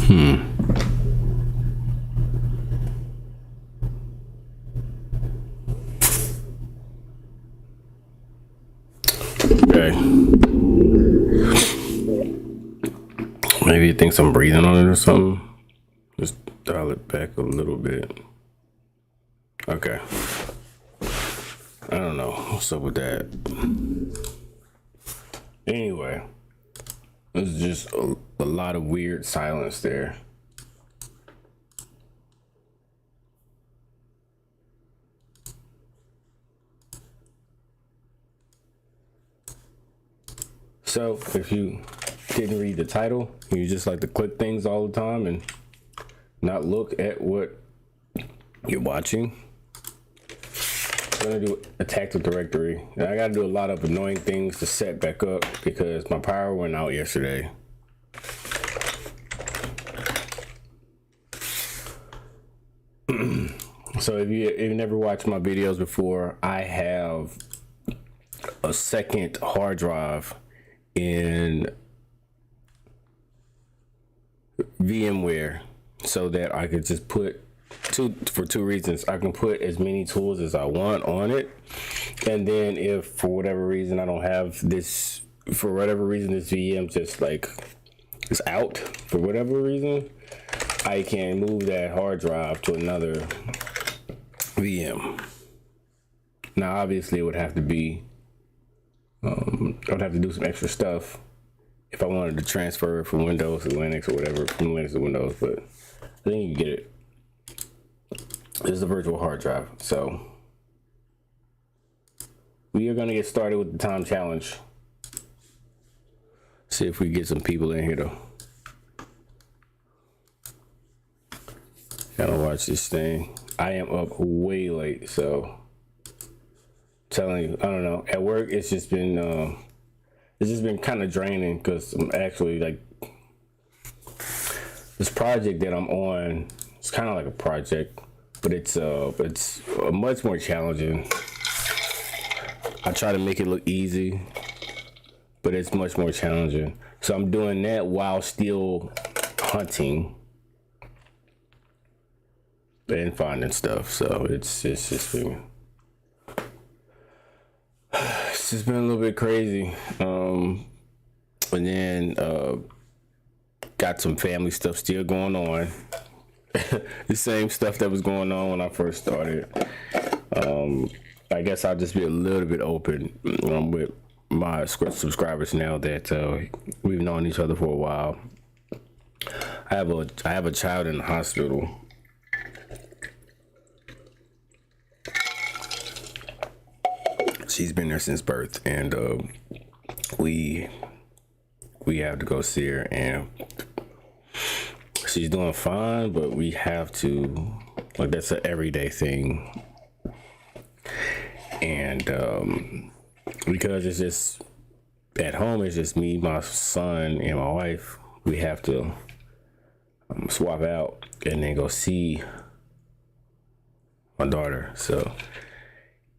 Okay. Maybe it thinks I'm breathing on it or something. Just dial it back a little bit. Okay. I don't know what's up with that. Anyway, there's just a lot of weird silence there. So if you didn't read the title, you just like to click things all the time and not look at what you're watching. I'm gonna do Attacktive directory. And I gotta do a lot of annoying things to set back up because my power went out yesterday. So if you never watched my videos before, I have a second hard drive in VMware so that I could just put for two reasons. I can put as many tools as I want on it, and then if for whatever reason I don't have this, for whatever reason this VM just like is out for whatever reason, I can move that hard drive to another VM. Now obviously it would have to be I would have to do some extra stuff if I wanted to transfer it from Windows to Linux or whatever, from Linux to Windows, but I think you can get it. This is a virtual hard drive. So we are gonna get started with the time challenge. See if we get some people in here though. Gotta watch this thing. I am up way late, so telling you, I don't know. At work, it's just been kind of draining because I'm actually like this project that I'm on. It's kind of like a project, but it's much more challenging. I try to make it look easy, but it's much more challenging. So I'm doing that while still hunting and finding stuff. So it's just been a little bit crazy. And then got some family stuff still going on. The same stuff that was going on when I first started. I guess I'll just be a little bit open with my subscribers now that we've known each other for a while. I have a child in the hospital. She's been there since birth, and we have to go see her, and she's doing fine, but we have to, like, that's an everyday thing. And because it's just at home, it's just me, my son, and my wife, we have to swap out and then go see my daughter. So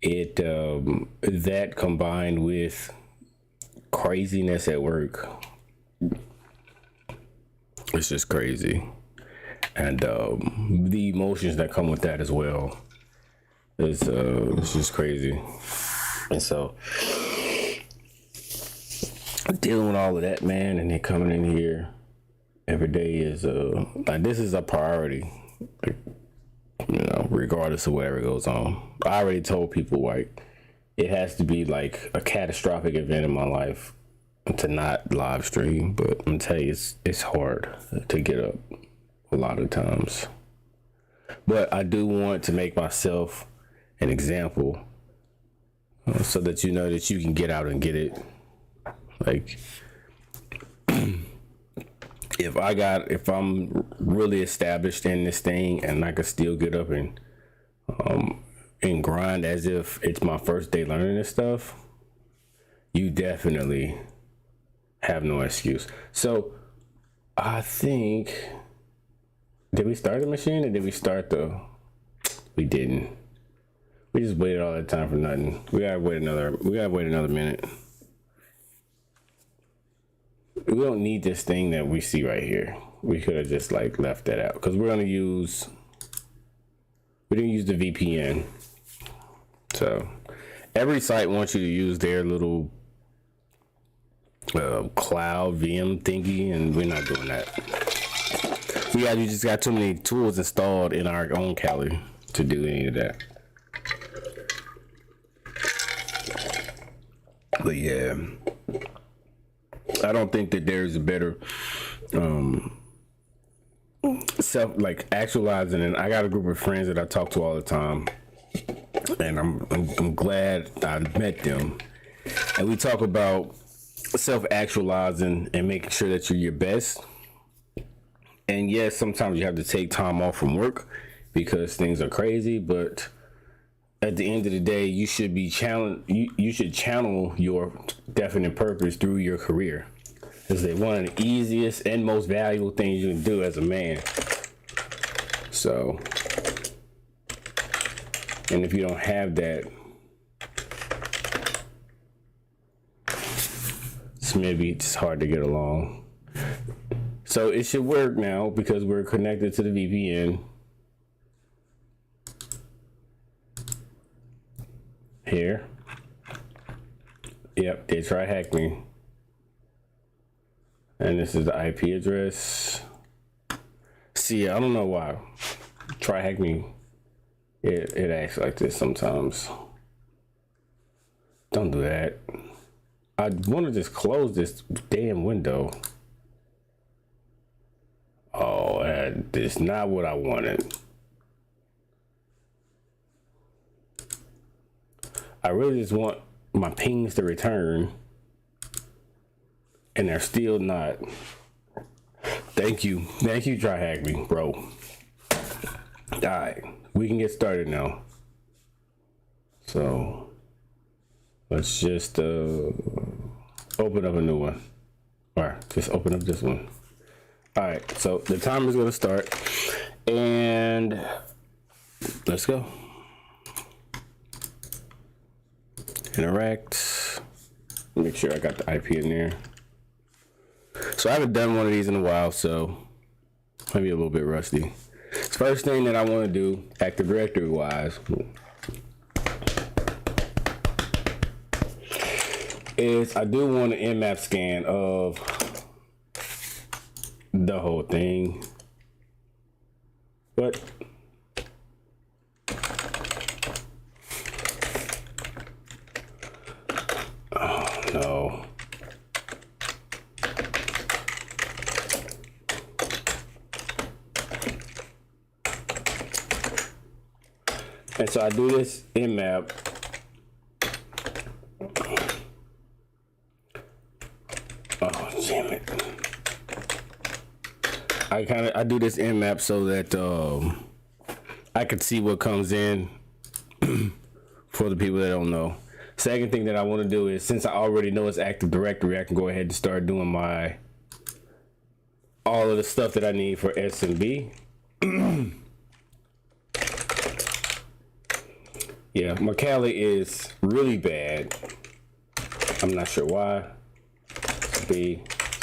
it that combined with craziness at work, it's just crazy, and the emotions that come with that as well is it's just crazy. And so dealing with all of that, man, and then coming in here every day is like, this is a priority, like, you know, regardless of whatever goes on. I already told people, like, it has to be like a catastrophic event in my life to not live stream. But I'm telling you, it's hard to get up a lot of times. But I do want to make myself an example, so that you know that you can get out and get it. Like, if I'm really established in this thing and I can still get up and grind as if it's my first day learning this stuff, you definitely have no excuse. So I think, did we start the machine or did we start we didn't. We just waited all that time for nothing. We gotta wait another minute. We don't need this thing that we see right here. we could have just like left that out because we didn't use the VPN. So every site wants you to use their little cloud VM thingy, and we're not doing that. You just got too many tools installed in our own Kali to do any of that. But yeah, I don't think that there's a better self like actualizing. And I got a group of friends that I talk to all the time, and I'm glad I met them. And we talk about self-actualizing and making sure that you're your best. And yes, sometimes you have to take time off from work because things are crazy, but at the end of the day, you should be you should channel your definite purpose through your career. It's one of the easiest and most valuable things you can do as a man. So, and if you don't have that, maybe it's hard to get along. So it should work now because we're connected to the VPN. Here. Yep, they TryHackMe. And this is the IP address. See, I don't know why. TryHackMe. It acts like this sometimes. Don't do that. I want to just close this damn window. Oh, that is not what I wanted. I really just want my pings to return, and they're still not. Thank you, TryHackMe, bro. All right, we can get started now. So let's just open up a new one. All right, just open up this one. All right, so the timer's gonna start, and let's go. Interact. Make sure I got the IP in there. So I haven't done one of these in a while, so maybe a little bit rusty. First thing that I want to do, Active Directory wise, is I do want an nmap scan of the whole thing. But oh no. And so I do this nmap. Oh, damn it. I do this nmap so that I can see what comes in for the people that don't know. Second thing that I want to do is, since I already know it's Active Directory, I can go ahead and start doing all of the stuff that I need for SMB. Yeah, my Kali is really bad. I'm not sure why.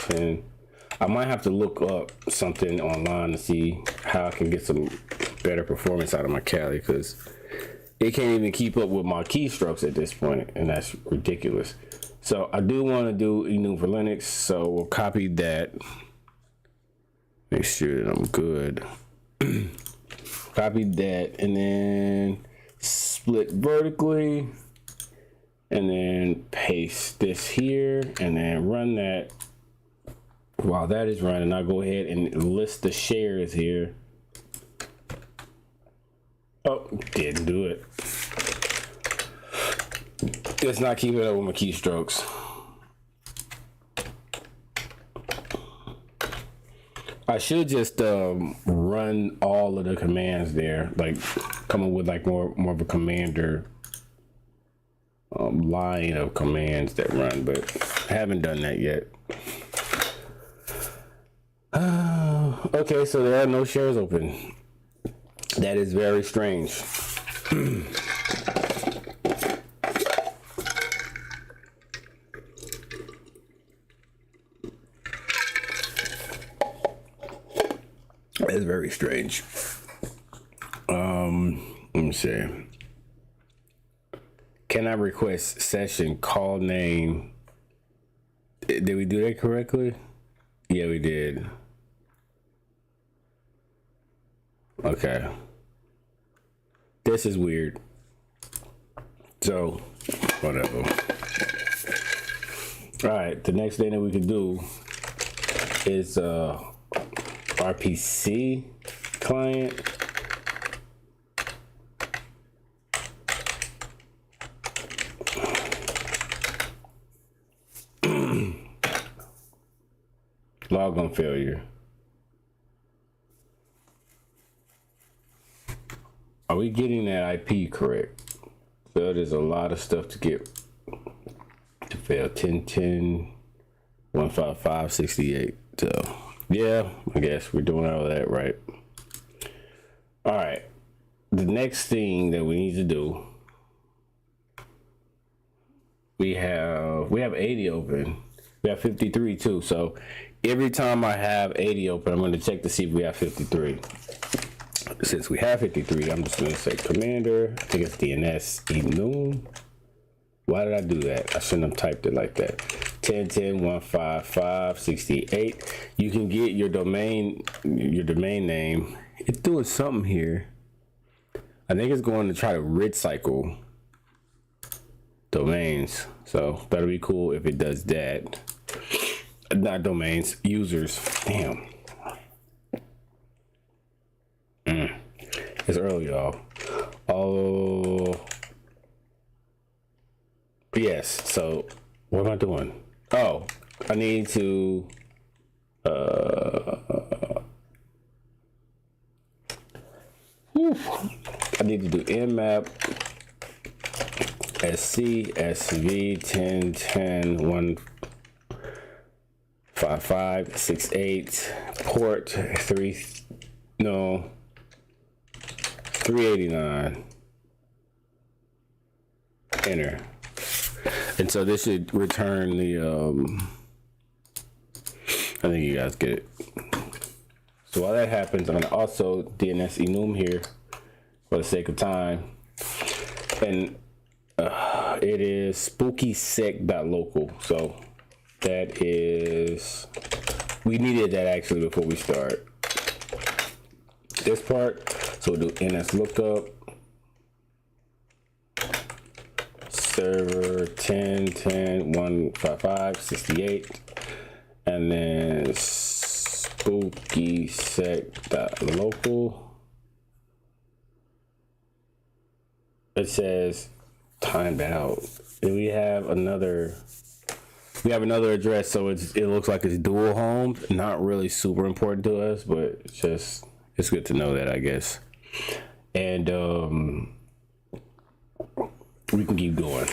And I might have to look up something online to see how I can get some better performance out of my Kali, because it can't even keep up with my keystrokes at this point, and that's ridiculous. So I do want to do enum for Linux, so we'll copy that. Make sure that I'm good. Copy that, and then split vertically, and then paste this here, and then run that. While that is running, I'll go ahead and list the shares here. Oh, didn't do it. It's not keeping up with my keystrokes. I should just run all of the commands there, like come up with like more of a commander line of commands that run, but I haven't done that yet. Okay, so there are no shares open. That is very strange. Very strange. Let me see. Can I request session call name? Did we do that correctly? Yeah, we did. Okay. This is weird. So, whatever. All right, the next thing that we can do is RPC client. Logon failure. Are we getting that IP correct? So there's a lot of stuff to get to fail. 1010 155 68. So yeah, I guess we're doing all of that right. All right. The next thing that we need to do, we have 80 open. We have 53 too. So every time I have 80 open, I'm going to check to see if we have 53. Since we have 53, I'm just going to say commander. I think it's DNS enum. Why did I do that? I shouldn't have typed it like that. 1010 155 68. You can get your domain name. It's doing something here. I think it's going to try to recycle domains. So that'll be cool if it does that. Not domains, users. Damn. It's early, y'all. Oh. Yes. So what am I doing? Oh, I need to I need to do nmap sc sv 1010 155 68 port 389. Enter. And so this should return the I think you guys get it. So while that happens, I'm gonna also DNS enum here for the sake of time. And it is spookysec.local. So that is, we needed that actually before we start this part. So we'll do ns lookup server 1010 155 68 and then spookysec.local. It says timed out. And we have another address, so it looks like it's dual home. Not really super important to us, but it's good to know that, I guess. And we can keep going.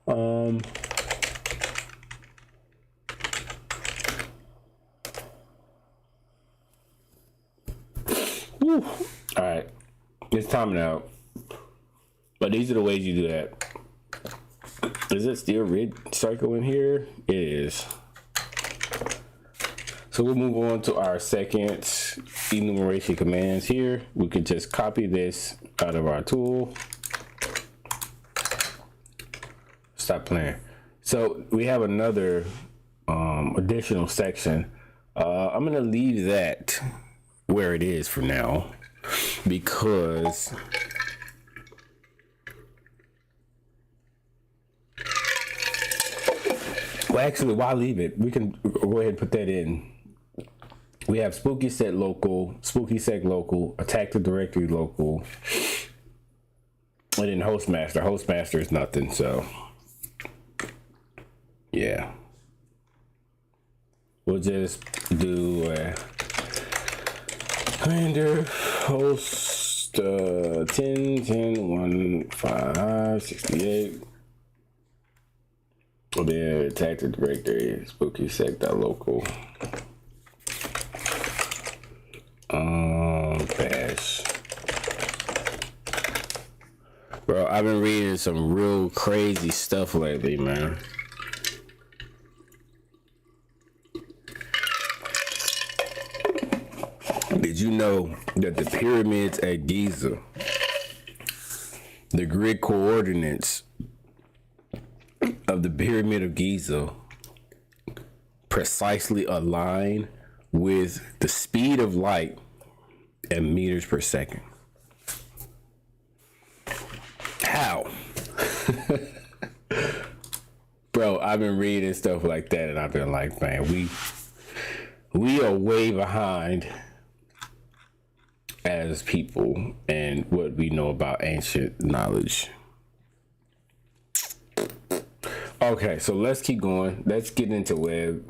All right, it's timing out. But these are the ways you do that. Is it still red circle in here? It is. So we'll move on to our second enumeration commands here. We could just copy this out of our tool. Stop playing. So we have another additional section. I'm gonna leave that where it is for now because well, actually, why leave it? We can go ahead and put that in. We have spookysec local, spookysec local, Attacktive directory local, and then hostmaster. Hostmaster is nothing, so yeah. We'll just do commander host 10 10 15 68. Then Attacktive directory spookysec.local. Bash. Bro, I've been reading some real crazy stuff lately, man. Did you know that the pyramids at Giza, the grid coordinates of the Pyramid of Giza precisely align with the speed of light in meters per second? How? Bro, I've been reading stuff like that and I've been like, man, we are way behind as people and what we know about ancient knowledge. Okay, so let's keep going. Let's get into web.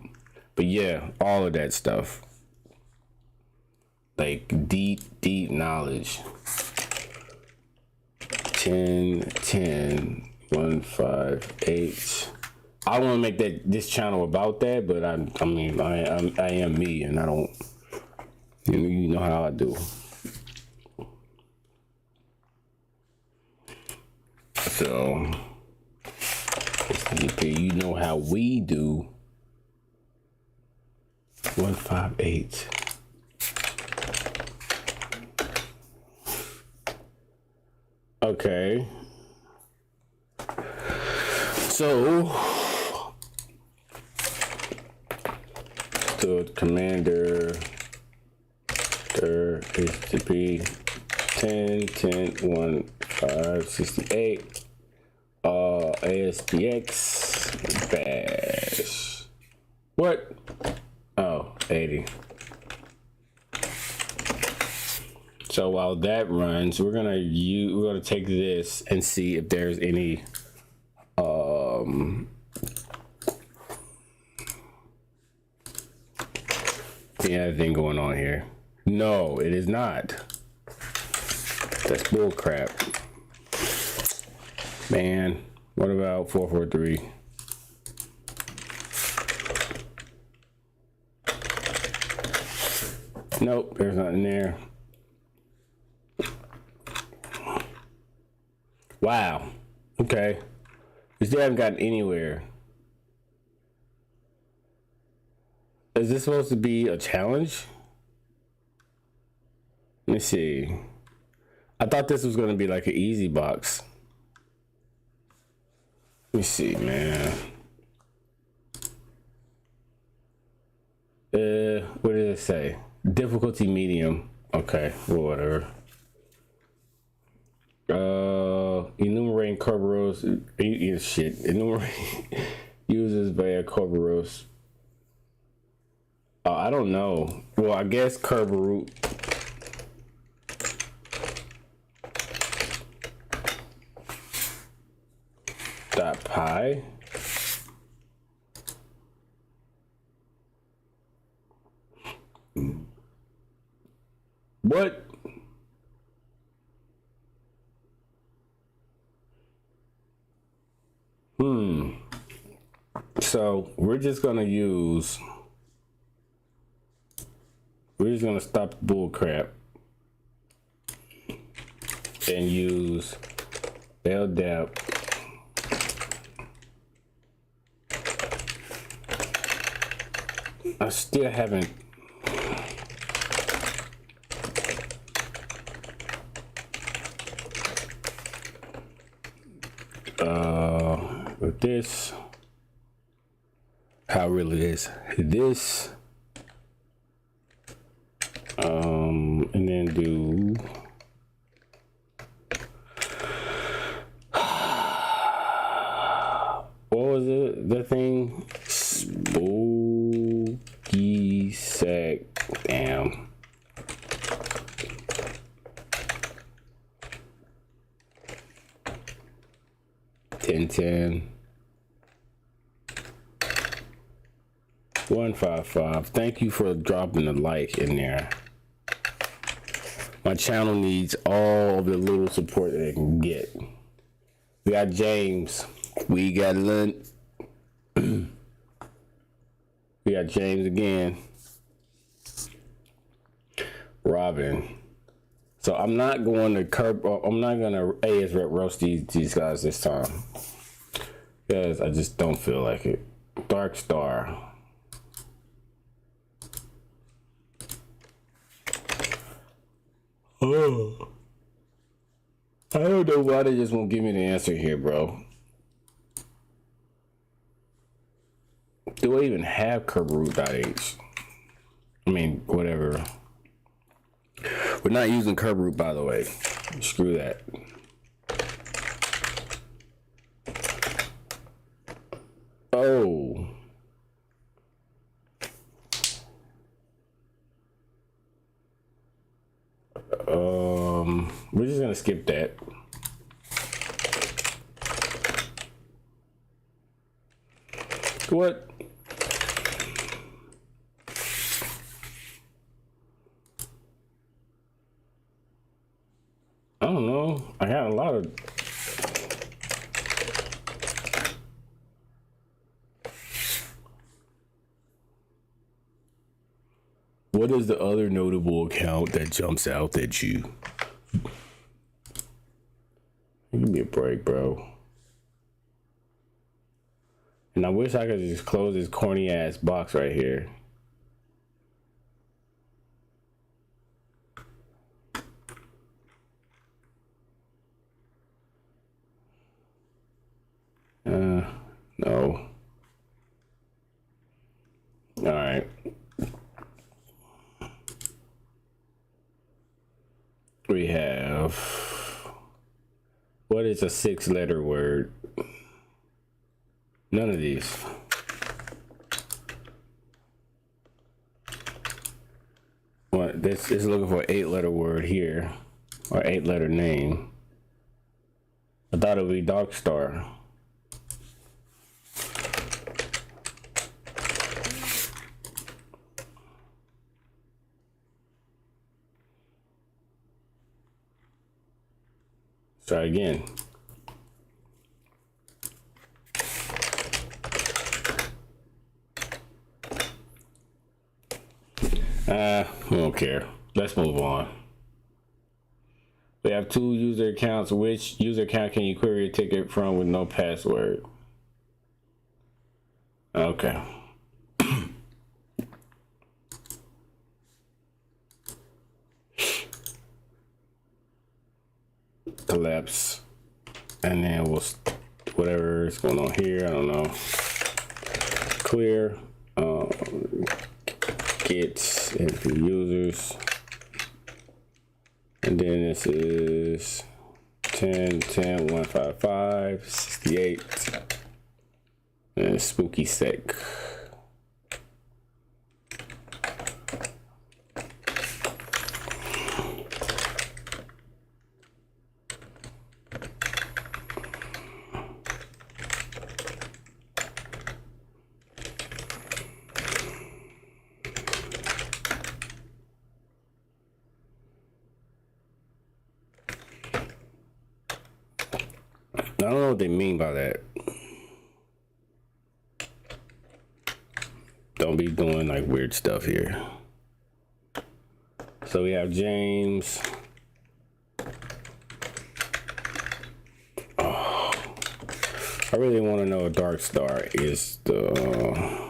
But yeah, all of that stuff. Like deep knowledge. 10, 10, 1, 5, 8. I want to make this channel about that, but I am me, and I don't. You know how I do. So, you know how we do. 158. Okay. So, the commander there is to be 10, 10, 1, 5, 68. ASPX bash. What? Oh, 80. So while that runs, we're gonna take this and see if there's any anything going on here. No, it is not. That's bull crap. Man, what about 443? Nope, there's nothing there. Wow. Okay. We still haven't gotten anywhere. Is this supposed to be a challenge? Let me see. I thought this was going to be like an easy box. Let me see, man. What did it say? Difficulty medium. Okay, well, whatever. Enumerating Kerberos. Shit. Enumerating users via Kerberos. I don't know. Well, I guess Kerberoot. .py. What? So we're just gonna stop the bull crap and use LDAP I still haven't. With this, how real it is. This, and then do. What was it? The thing? Spooky sec. Damn. Ten. 155. Thank you for dropping a like in there. My channel needs all the little support that it can get. We got James. We got Lynn. We got James again. Robin. So I'm not going to I'm not gonna AS rep roast these guys this time, because I just don't feel like it. Dark Star. Oh. I don't know why they just won't give me the answer here, bro. Do I even have curveroot.h? I mean, whatever. We're not using curveroot, by the way. Screw that. Oh. We're just gonna skip that. What? I don't know. I got a lot of. What is the other notable account that jumps out at you? Give me a break, bro. And I wish I could just close this corny ass box right here. No. All right. We have, what is a 6-letter word? None of these. What, this is looking for an 8-letter word here, or 8-letter name. I thought it would be Dark Star. Try again. I don't care. Let's move on. We have 2 user accounts. Which user account can you query a ticket from with no password? Okay. Collapse. And then we'll, whatever is going on here, I don't know. Clear. Get into users. And then this is 10, 10, 155, 68. And spooky sec. I don't know what they mean by that. Don't be doing like weird stuff here. So we have James. Oh, I really want to know if Dark Star is the.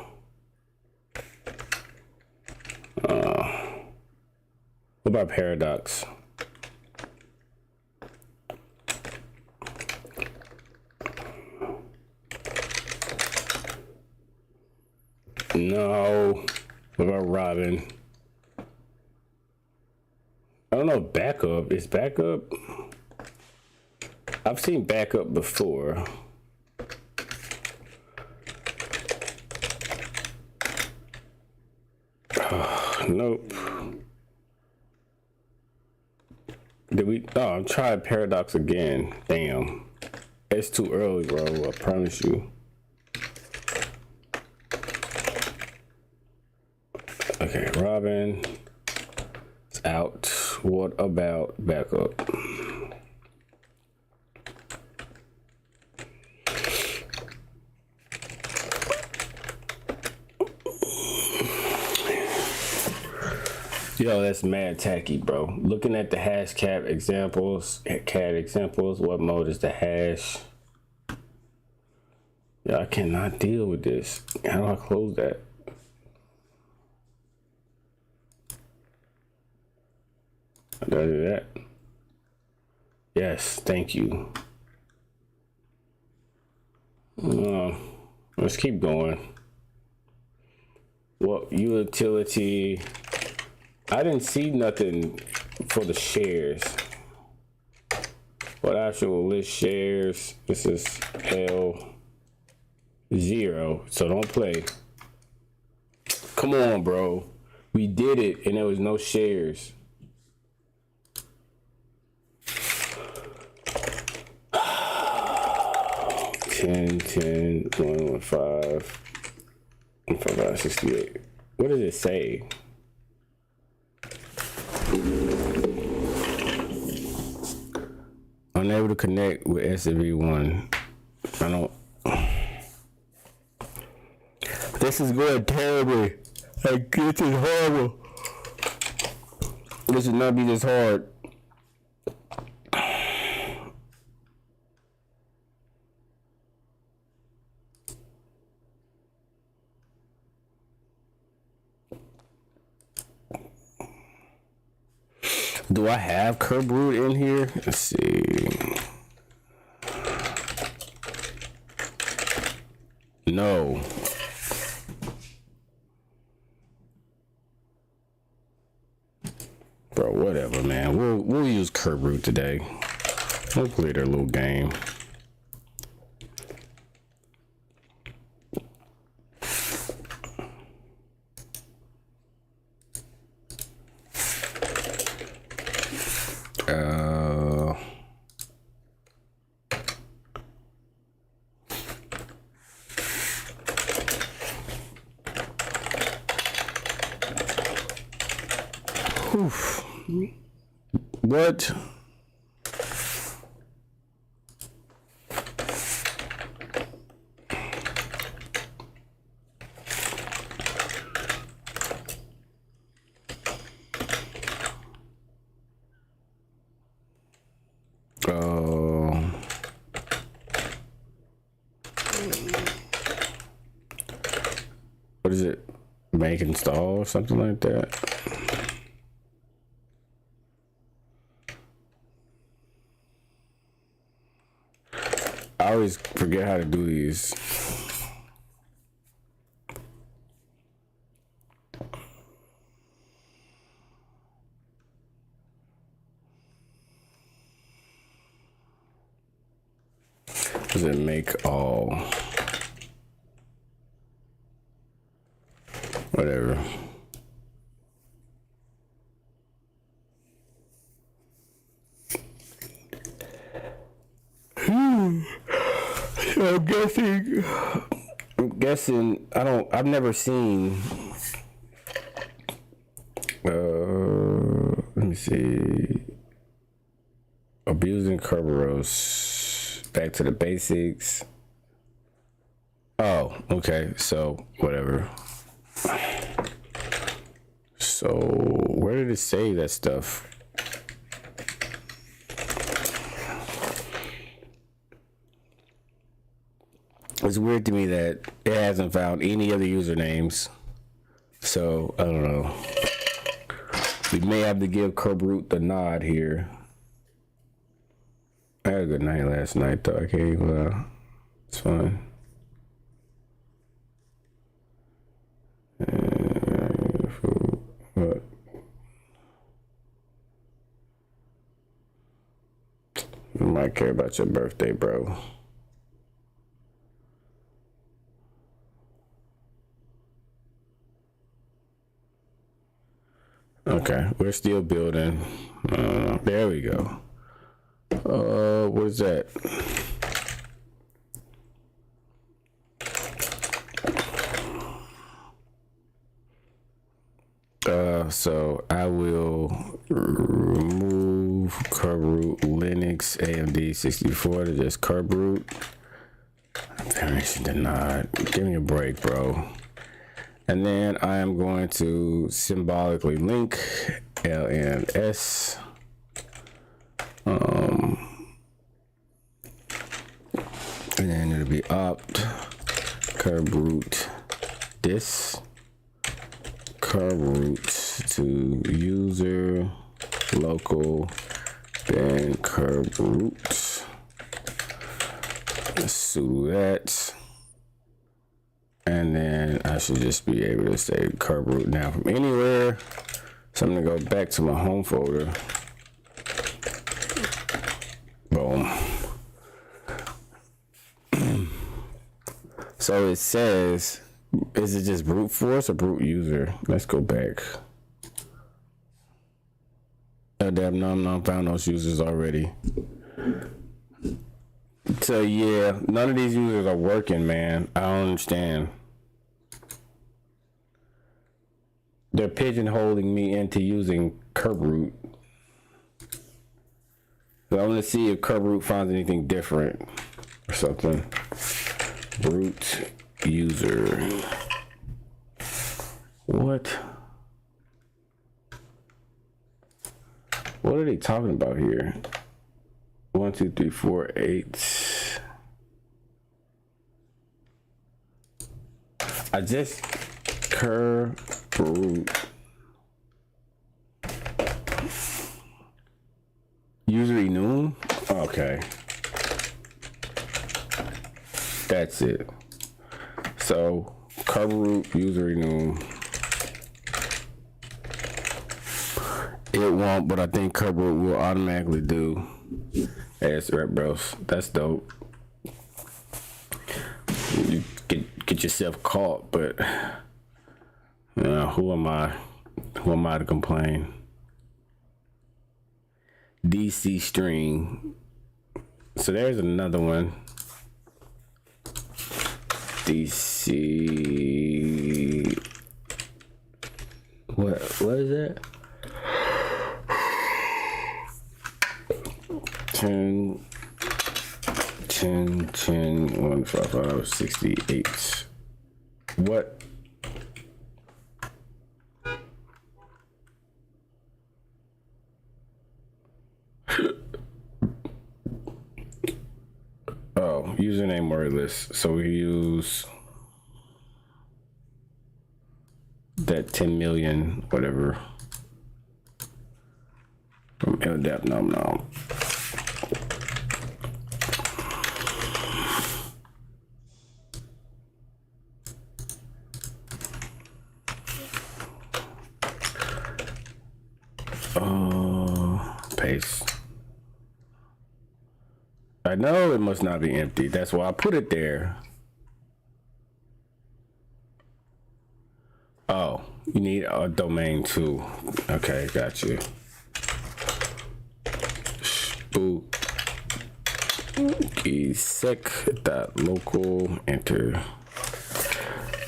What about Paradox? No. What about Robin? I don't know. Backup. Is backup? I've seen backup before. Nope. Did we? Oh, I'm trying Paradox again. Damn. It's too early, bro. I promise you. Okay, Robin. It's out. What about backup? Yo, that's mad tacky, bro. Looking at the hash cat examples, what mode is the hash? Yeah, I cannot deal with this. How do I close that? Did I do that? Yes, thank you. Let's keep going. Well, utility. I didn't see nothing for the shares. What actual list shares? This is L0, so don't play. Come on, bro. We did it, and there was no shares. Ten, 1, 5, 68. What does it say? Unable to connect with SMV1. I don't. This is going terribly. Like, this is horrible. This should not be this hard. Do I have curb root in here? Let's see. No. Bro, whatever, man. We'll use curb root today. We'll play their little game. What? What is it? Make install or something like that? I always forget how to do these. Does it make all? Whatever. I'm guessing I've never seen let me see, abusing Kerberos, back to the basics. Oh, okay, so whatever. So where did it say that stuff? It's weird to me that it hasn't found any other usernames. So, I don't know. We may have to give Kerberoot the nod here. I had a good night last night, though. I can't even, it's fine. What? I might care about your birthday, bro. Okay, we're still building. There we go. What is that? So I will remove Kerberoot Linux AMD 64 to just Kerberoot. Permission denied. Give me a break, bro. And then I am going to symbolically link LNS. And then it'll be opt Kerberoot this Kerberoot to user local, then curb root. Let's do that. And then I should just be able to say curb root now from anywhere. So I'm gonna go back to my home folder. Boom. So it says, is it just brute force or brute user? Let's go back. Oh, damn, no, found those users already. So yeah, none of these users are working, man. I don't understand. They're pigeonholing me into using curb root. So I'm gonna see if curb root finds anything different or something. Brute user. What? What are they talking about here? 1, 2, 3, 4, 8. I just curb root. User enum? Okay. That's it. So curb root user enum. It won't, but I think curb root will automatically do. Hey, that's right, bros. That's dope. You get yourself caught, but you know, who am I? Who am I to complain? DC string. So there's another one. DC. What is that? 10, 1, 5, 5, 68. What? Oh, username word list. So we use that 10 million, whatever. From LDAP nom nom. Paste. I know it must not be empty. That's why I put it there. Oh, you need a domain too. Okay, got you. Sec.local enter.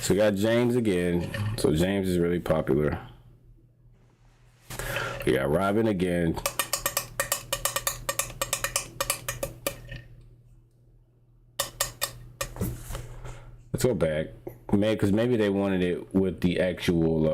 So we got James again. So James is really popular. We got Robin again. Let's go back. Maybe because maybe they wanted it with the actual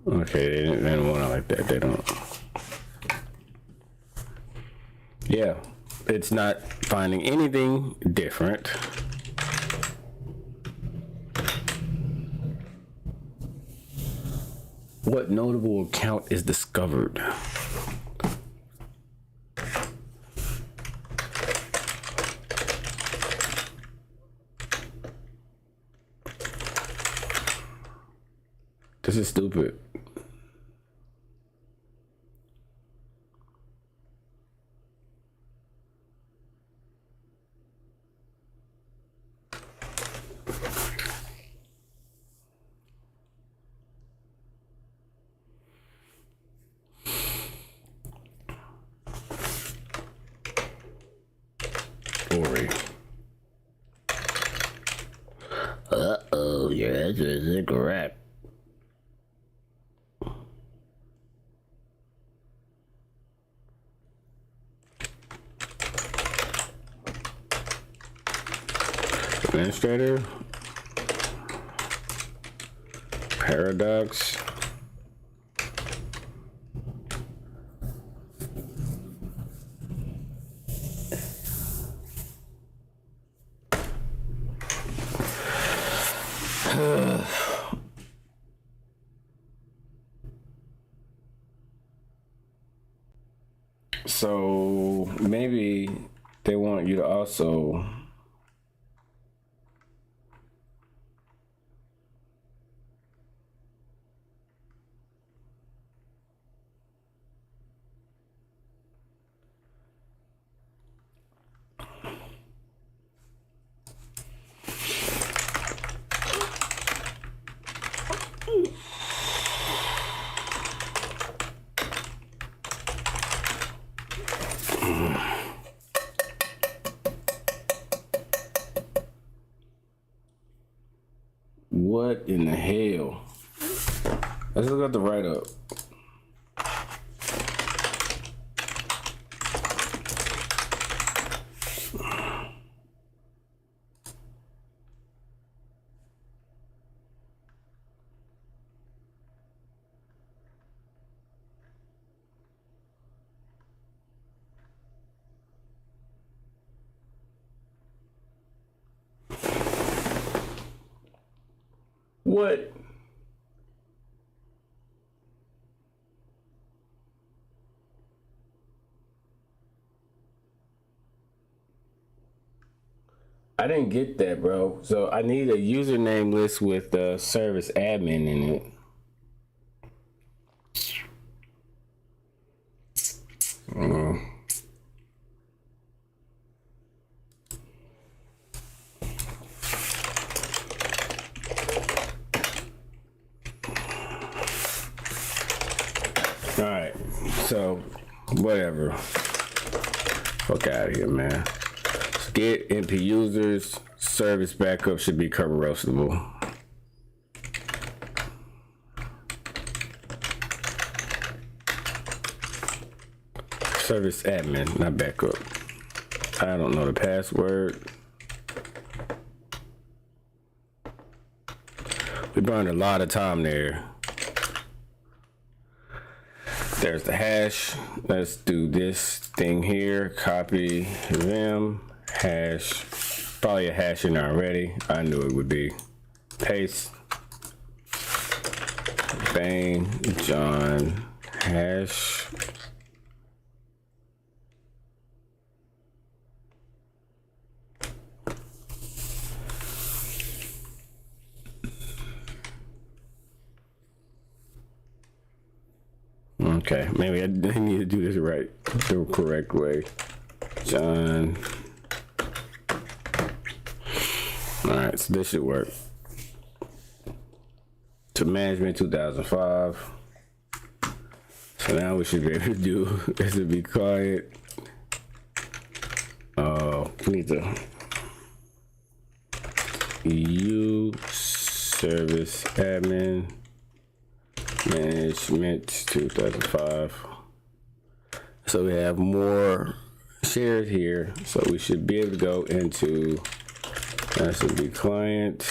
okay, they didn't want it like that. They don't. Yeah, it's not finding anything different. What notable account is discovered? This is stupid. Uh-oh, your answer is incorrect. Administrator. Paradox. So maybe they want you to also what in the hell? Let's look at the write-up. What? I didn't get that, bro. So I need a username list with the service admin in it. All right, so whatever. Fuck out of here, man. Get NP users. Service backup should be cover roastable. Service admin, not backup. I don't know the password. We burned a lot of time there. There's the hash. Let's do this thing here. Copy them. Hash. Probably a hash in there already. I knew it would be. Paste. Bang. John. Hash. Okay, maybe I need to do this right, the correct way. John. All right, so this should work. To management 2005. So now we should be able to do this to be quiet. We need to service admin. Management 2005. So we have more shares here. So we should be able to go into that should be client.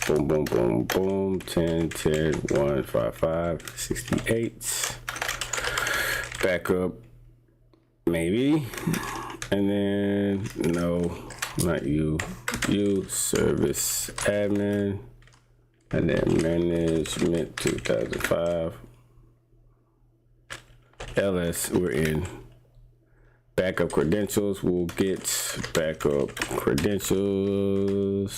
Boom, boom, boom, boom. 10, 10, 1, 5, 5, 68. Backup, maybe. And then no, not you. You service admin. And then management 2005. LS, we're in. Backup credentials, we'll get backup credentials.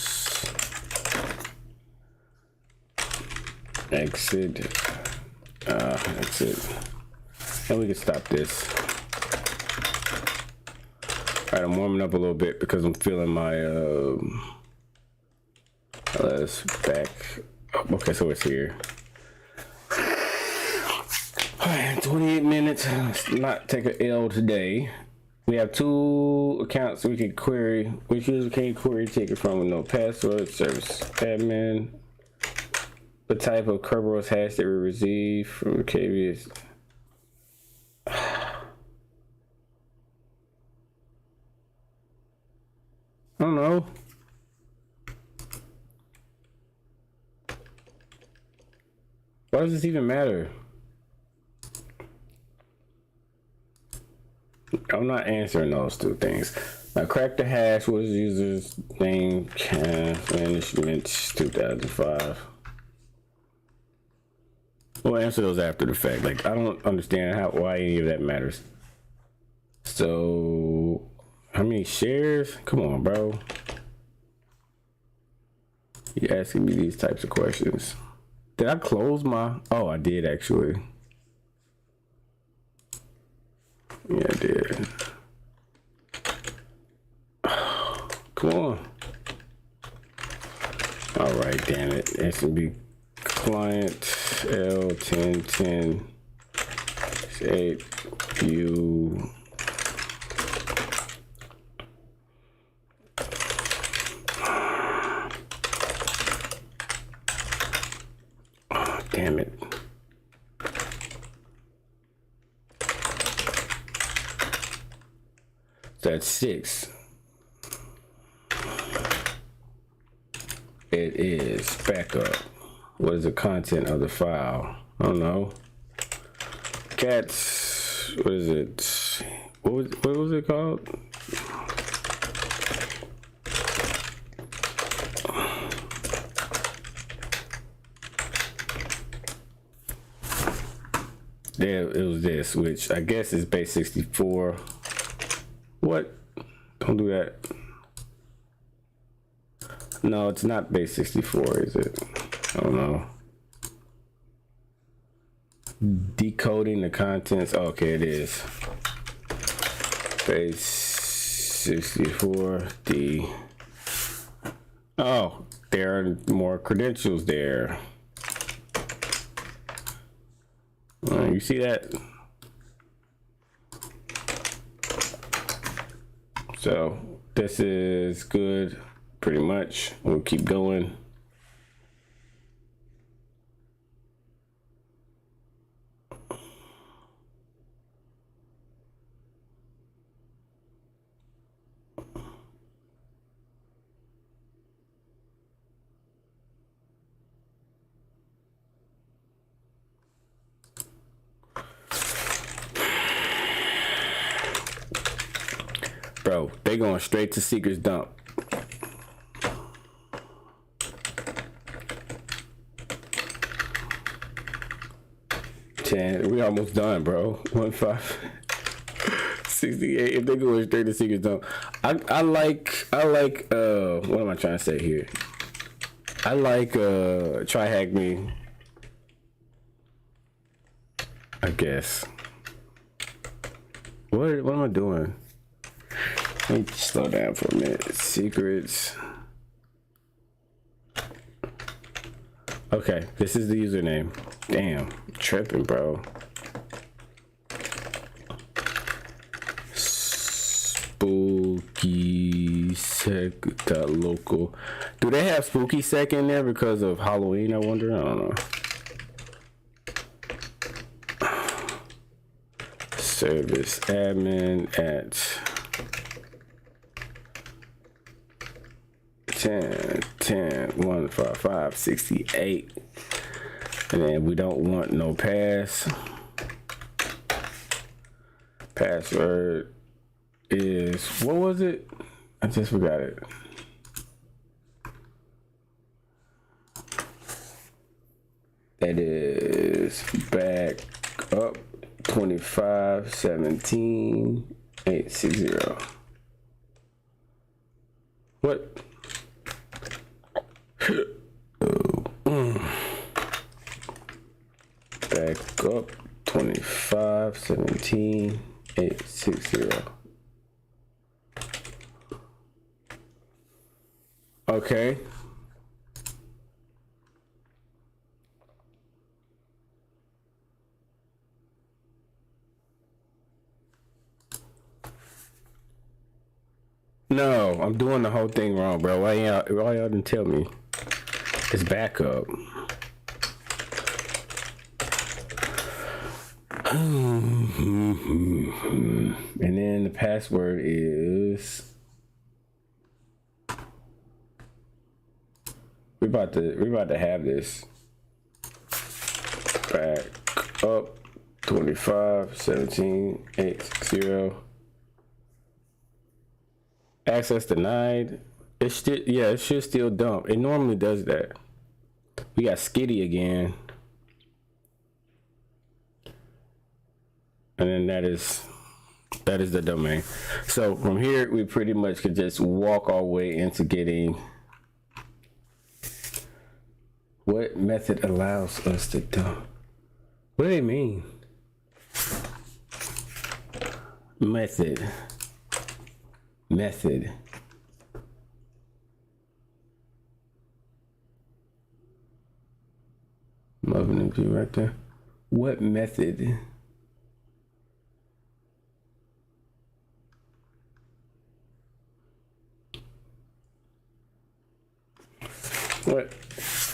Exit. Exit. And we can stop this. All right, I'm warming up a little bit because I'm feeling my let's back. Okay, so it's here. All right, 28 minutes. Let's not take an L today. We have 2 accounts we can query. Which user can you query ticket from with no password? Service admin. The type of Kerberos hash that we receive from KV. I don't know. Why does this even matter? I'm not answering those 2 things. Now, crack the hash. What is user's name? Management 2005. We'll answer those after the fact. Like, I don't understand why any of that matters. So how many shares? Come on, bro. You asking me these types of questions. Did I close my? Oh, I did actually. Yeah, I did. Come on. All right, damn it. SMB client L1010 8 U. Oh, damn it. That's 6. It is backup. What is the content of the file? I don't know. Cats. What is it? What was it called? There, it was this, which I guess is base 64. What? Don't do that. No, it's not base 64, is it? I don't know. Decoding the contents. Oh, okay, it is. Base 64 D. Oh, there are more credentials there. You see that? So this is good, pretty much. We'll keep going. Bro, they going straight to Seeker's dump. We almost done, bro. 1568. If they go straight to Seeker's dump, I like. What am I trying to say here? I like TryHackMe. I guess. What am I doing? Let me slow down for a minute. Secrets. Okay, this is the username. Damn, tripping, bro. Spooky sec.local. Do they have spooky sec in there because of Halloween? I wonder. I don't know. Service admin at 10.10.155.68, and then we don't want no password is, what was it? I just forgot it. That is back up 2517.860. What? Back up 2517.860. Okay. No, I'm doing the whole thing wrong, bro. Why y'all didn't tell me? It's backup. And then the password is, we're about to have this. Back up 2517.860. Access denied. It still, yeah, it should still dump. It normally does that. We got Skitty again. And then that is That is the domain. So from here, we pretty much could just walk our way into getting what method allows us to do. What do they mean? Method. Loving view right there. What method? What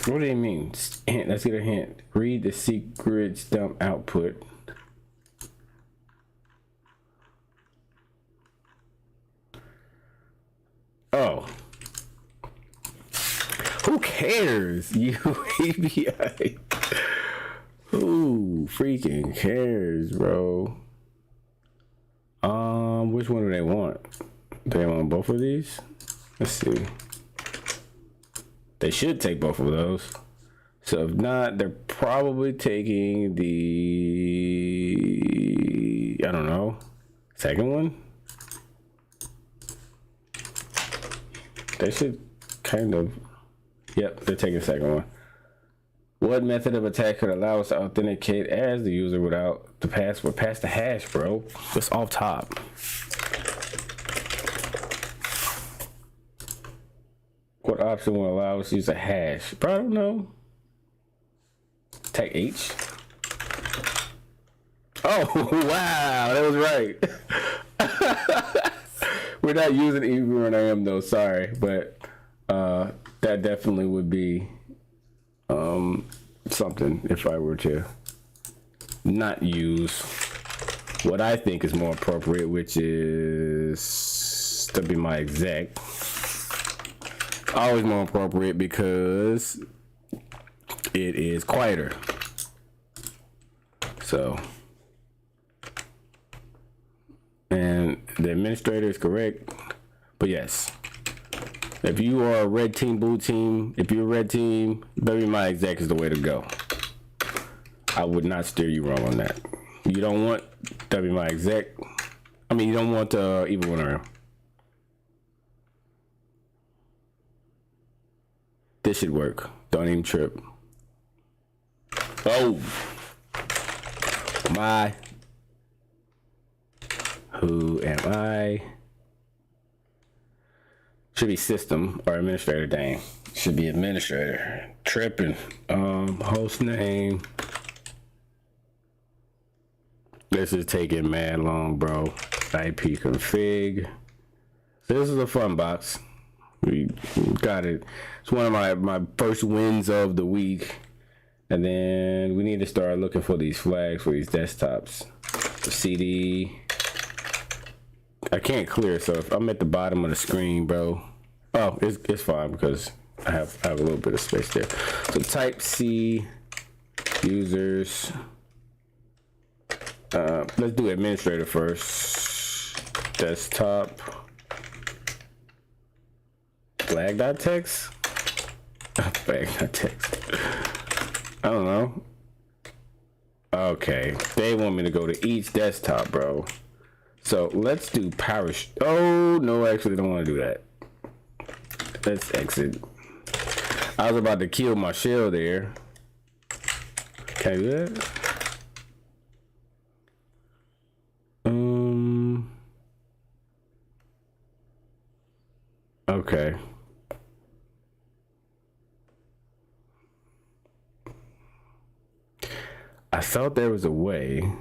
do they mean? Hint, let's get a hint. Read the secrets dump output. Oh. Who cares? You API. Who freaking cares, bro? Which one do they want? Do they want both of these? Let's see. They should take both of those. So if not, they're probably taking the, I don't know, second one. They should kind of, yep, they're taking the second one. What method of attack could allow us to authenticate as the user without the password? Pass the hash, bro. It's off top. What option will allow us to use a hash? Bro, I don't know. Tech H. Oh, wow, that was right. We're not using EVRNAM though, sorry, but that definitely would be something if I were to not use what I think is more appropriate, which is to be my exec. Always more appropriate because it is quieter. So, and the administrator is correct, but yes, if you are a red team, blue team, if you're a red team, my exec is the way to go. I would not steer you wrong on that. You don't want my exec. I mean, you don't want evil winner. This should work. Don't even trip. Oh my. Who am I? Should be system or administrator. Dang. Should be administrator. Tripping. Host name. This is taking mad long, bro. IP config. So this is a fun box. We got it. It's one of my first wins of the week. And then we need to start looking for these flags for these desktops. The CD. I can't clear, so if I'm at the bottom of the screen, bro. Oh, it's fine because I have a little bit of space there. So type C users. Let's do administrator first. Desktop. Flag.txt? Flag.txt. I don't know. Okay. They want me to go to each desktop, bro. So let's do power. Oh, no, actually, I don't want to do that. Let's exit. I was about to kill my shell there. Can I do that? Okay. I thought there was a way.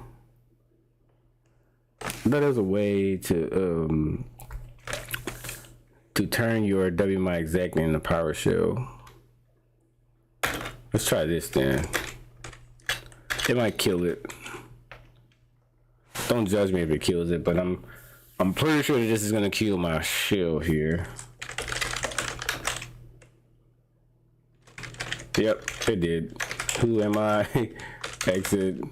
But there's a way to turn your WMI exec into PowerShell. Let's try this then. It might kill it. Don't judge me if it kills it, but I'm pretty sure that this is gonna kill my shell here. Yep, it did. Who am I? Exit.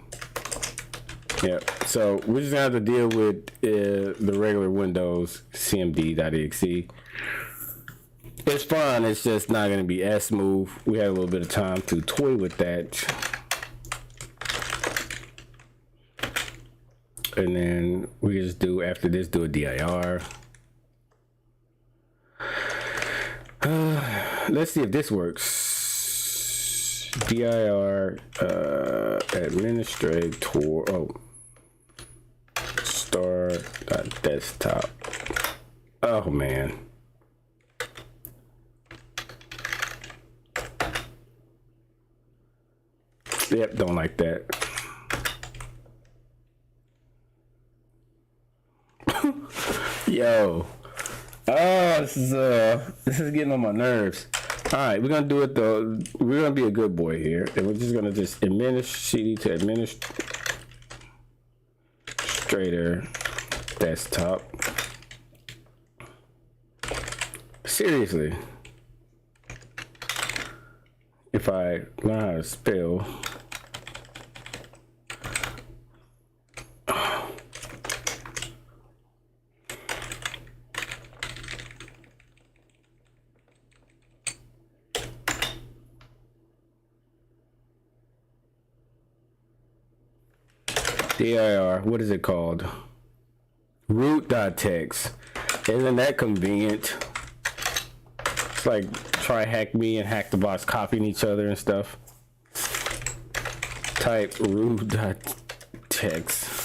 Yep. So we're just gonna have to deal with the regular Windows cmd.exe. It's fine. It's just not gonna be as smooth. We had a little bit of time to toy with that. and then we just do, after this, do a dir. Let's see if this works. dir administrator, star.desktop. Oh man. Yep, don't like that. Yo. Oh, this is getting on my nerves. All right, we're gonna do it though. We're gonna be a good boy here, and we're just gonna just cd to administrator desktop. Seriously, if I learn how to spell. dir, what is it called? Root.txt. Isn't that convenient? It's like TryHackMe and Hack the Box copying each other and stuff. Type root.txt.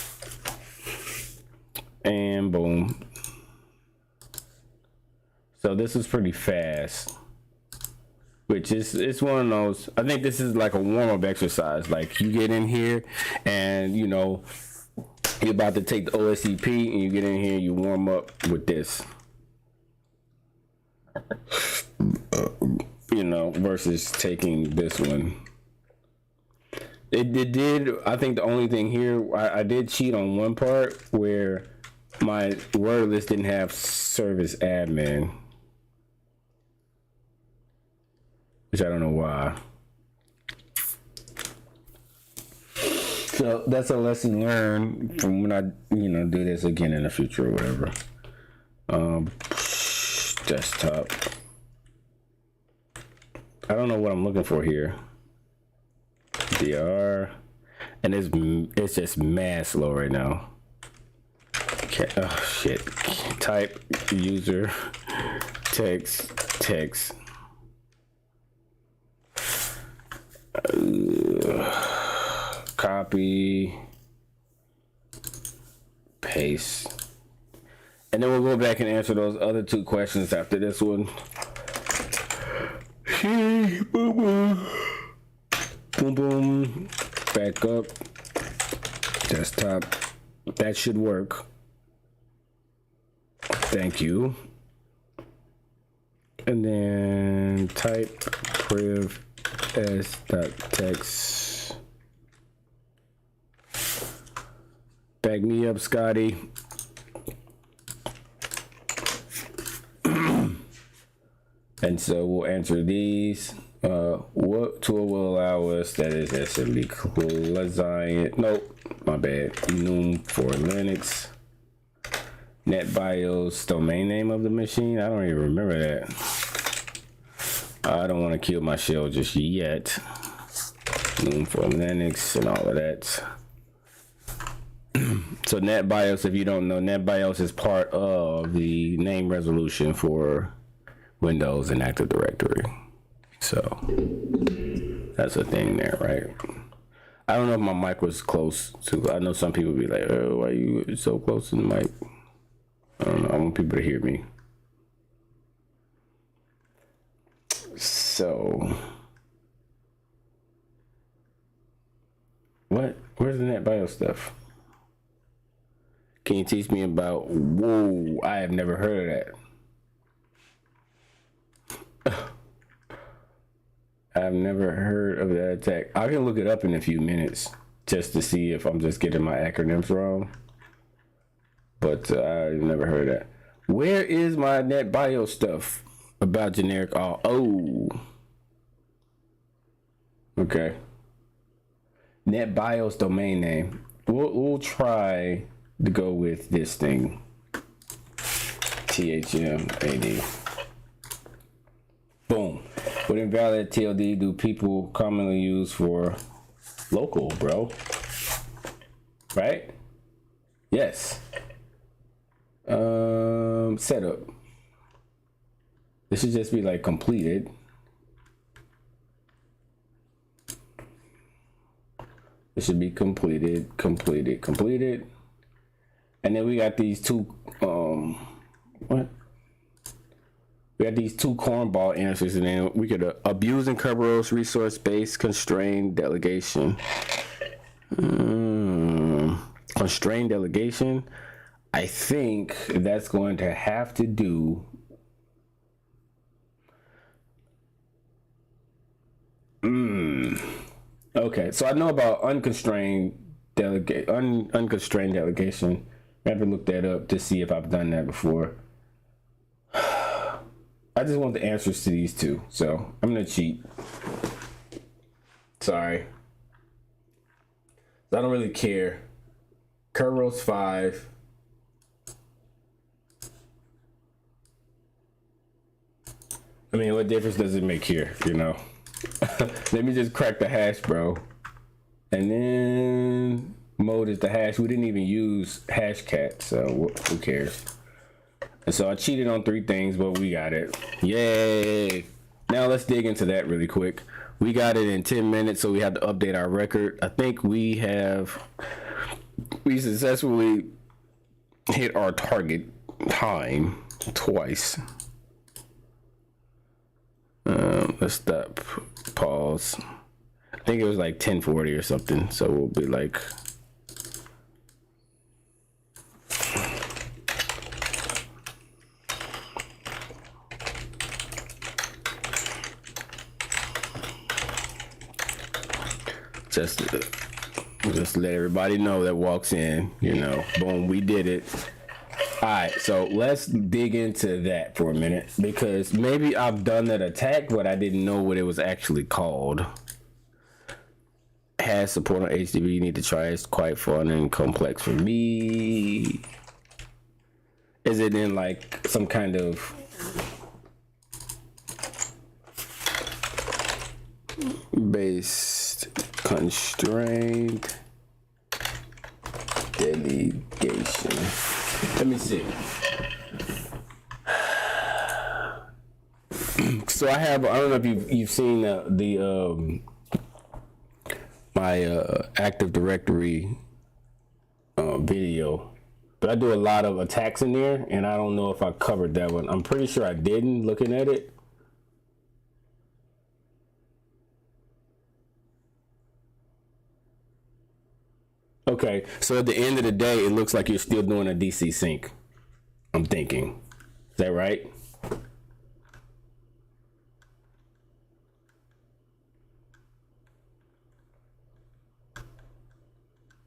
And boom. So this is pretty fast. Which is, it's one of those, I think this is like a warm-up exercise. Like you get in here and you know you're about to take the OSCP and you get in here and you warm up with this. You know, versus taking this one. It did, I think the only thing here, I did cheat on one part where my word list didn't have service admin. Which I don't know why. So that's a lesson learned from when I, you know, do this again in the future or whatever. Desktop. I don't know what I'm looking for here. dir, and it's just mad slow right now. Oh shit. Type user text. Copy, paste, and then we'll go back and answer those other two questions after this one. Boom, boom, back up, desktop, that should work. Thank you. And then type priv s.text. Back me up, Scotty. And so we'll answer these. What tool will allow us, that is SMB client, nope, my bad, Noom for Linux. NetBIOS, domain name of the machine, I don't even remember that. I don't want to kill my shell just yet. Noom for Linux and all of that. So NetBIOS, if you don't know, NetBIOS is part of the name resolution for Windows and Active Directory. So that's a thing there, right? I don't know if my mic was close to, I know some people be like, oh, why are you so close to the mic? I don't know, I want people to hear me. So, what? Where's the NetBIOS stuff? Can you teach me about, whoa, I have never heard of that. I've never heard of that attack. I can look it up in a few minutes just to see if I'm just getting my acronyms wrong. But I've never heard of that. Where is my NetBIOS stuff about generic? Oh. Okay. NetBIOS domain name. We'll try to go with this thing. THMAD. Boom. What invalid TLD do people commonly use for local, bro? Right? Yes. Setup. This should just be like completed. It should be completed. And then we got these two, what? We got these two cornball answers, and then we could abuse and Kerberos resource-based constrained delegation. Constrained delegation. I think that's going to have to do. Okay, so I know about unconstrained unconstrained delegation. I have to look that up to see if I've done that before. I just want the answers to these two, so I'm gonna cheat. Sorry. I don't really care. Kerberos 5. I mean, what difference does it make here, you know? Let me just crack the hash, bro. And then mode is the hash. We didn't even use hashcat, so who cares? And so I cheated on 3 things, but we got it. Yay! Now let's dig into that really quick. We got it in 10 minutes, so we have to update our record. I think we successfully hit our target time twice. Let's stop, pause. I think it was like 10:40 or something, so we'll be like, just let everybody know that walks in, you know, boom, we did it. All right, so let's dig into that for a minute, because maybe I've done that attack, but I didn't know what it was actually called. Has support on HDB, you need to try. It's quite fun and complex for me. Is it in like some kind of based constraint delegation? Let me see. So I don't know if you've seen my Active Directory video, but I do a lot of attacks in there, and I don't know if I covered that one. I'm pretty sure I didn't, looking at it. Okay, so at the end of the day, it looks like you're still doing a DC sync. I'm thinking. Is that right?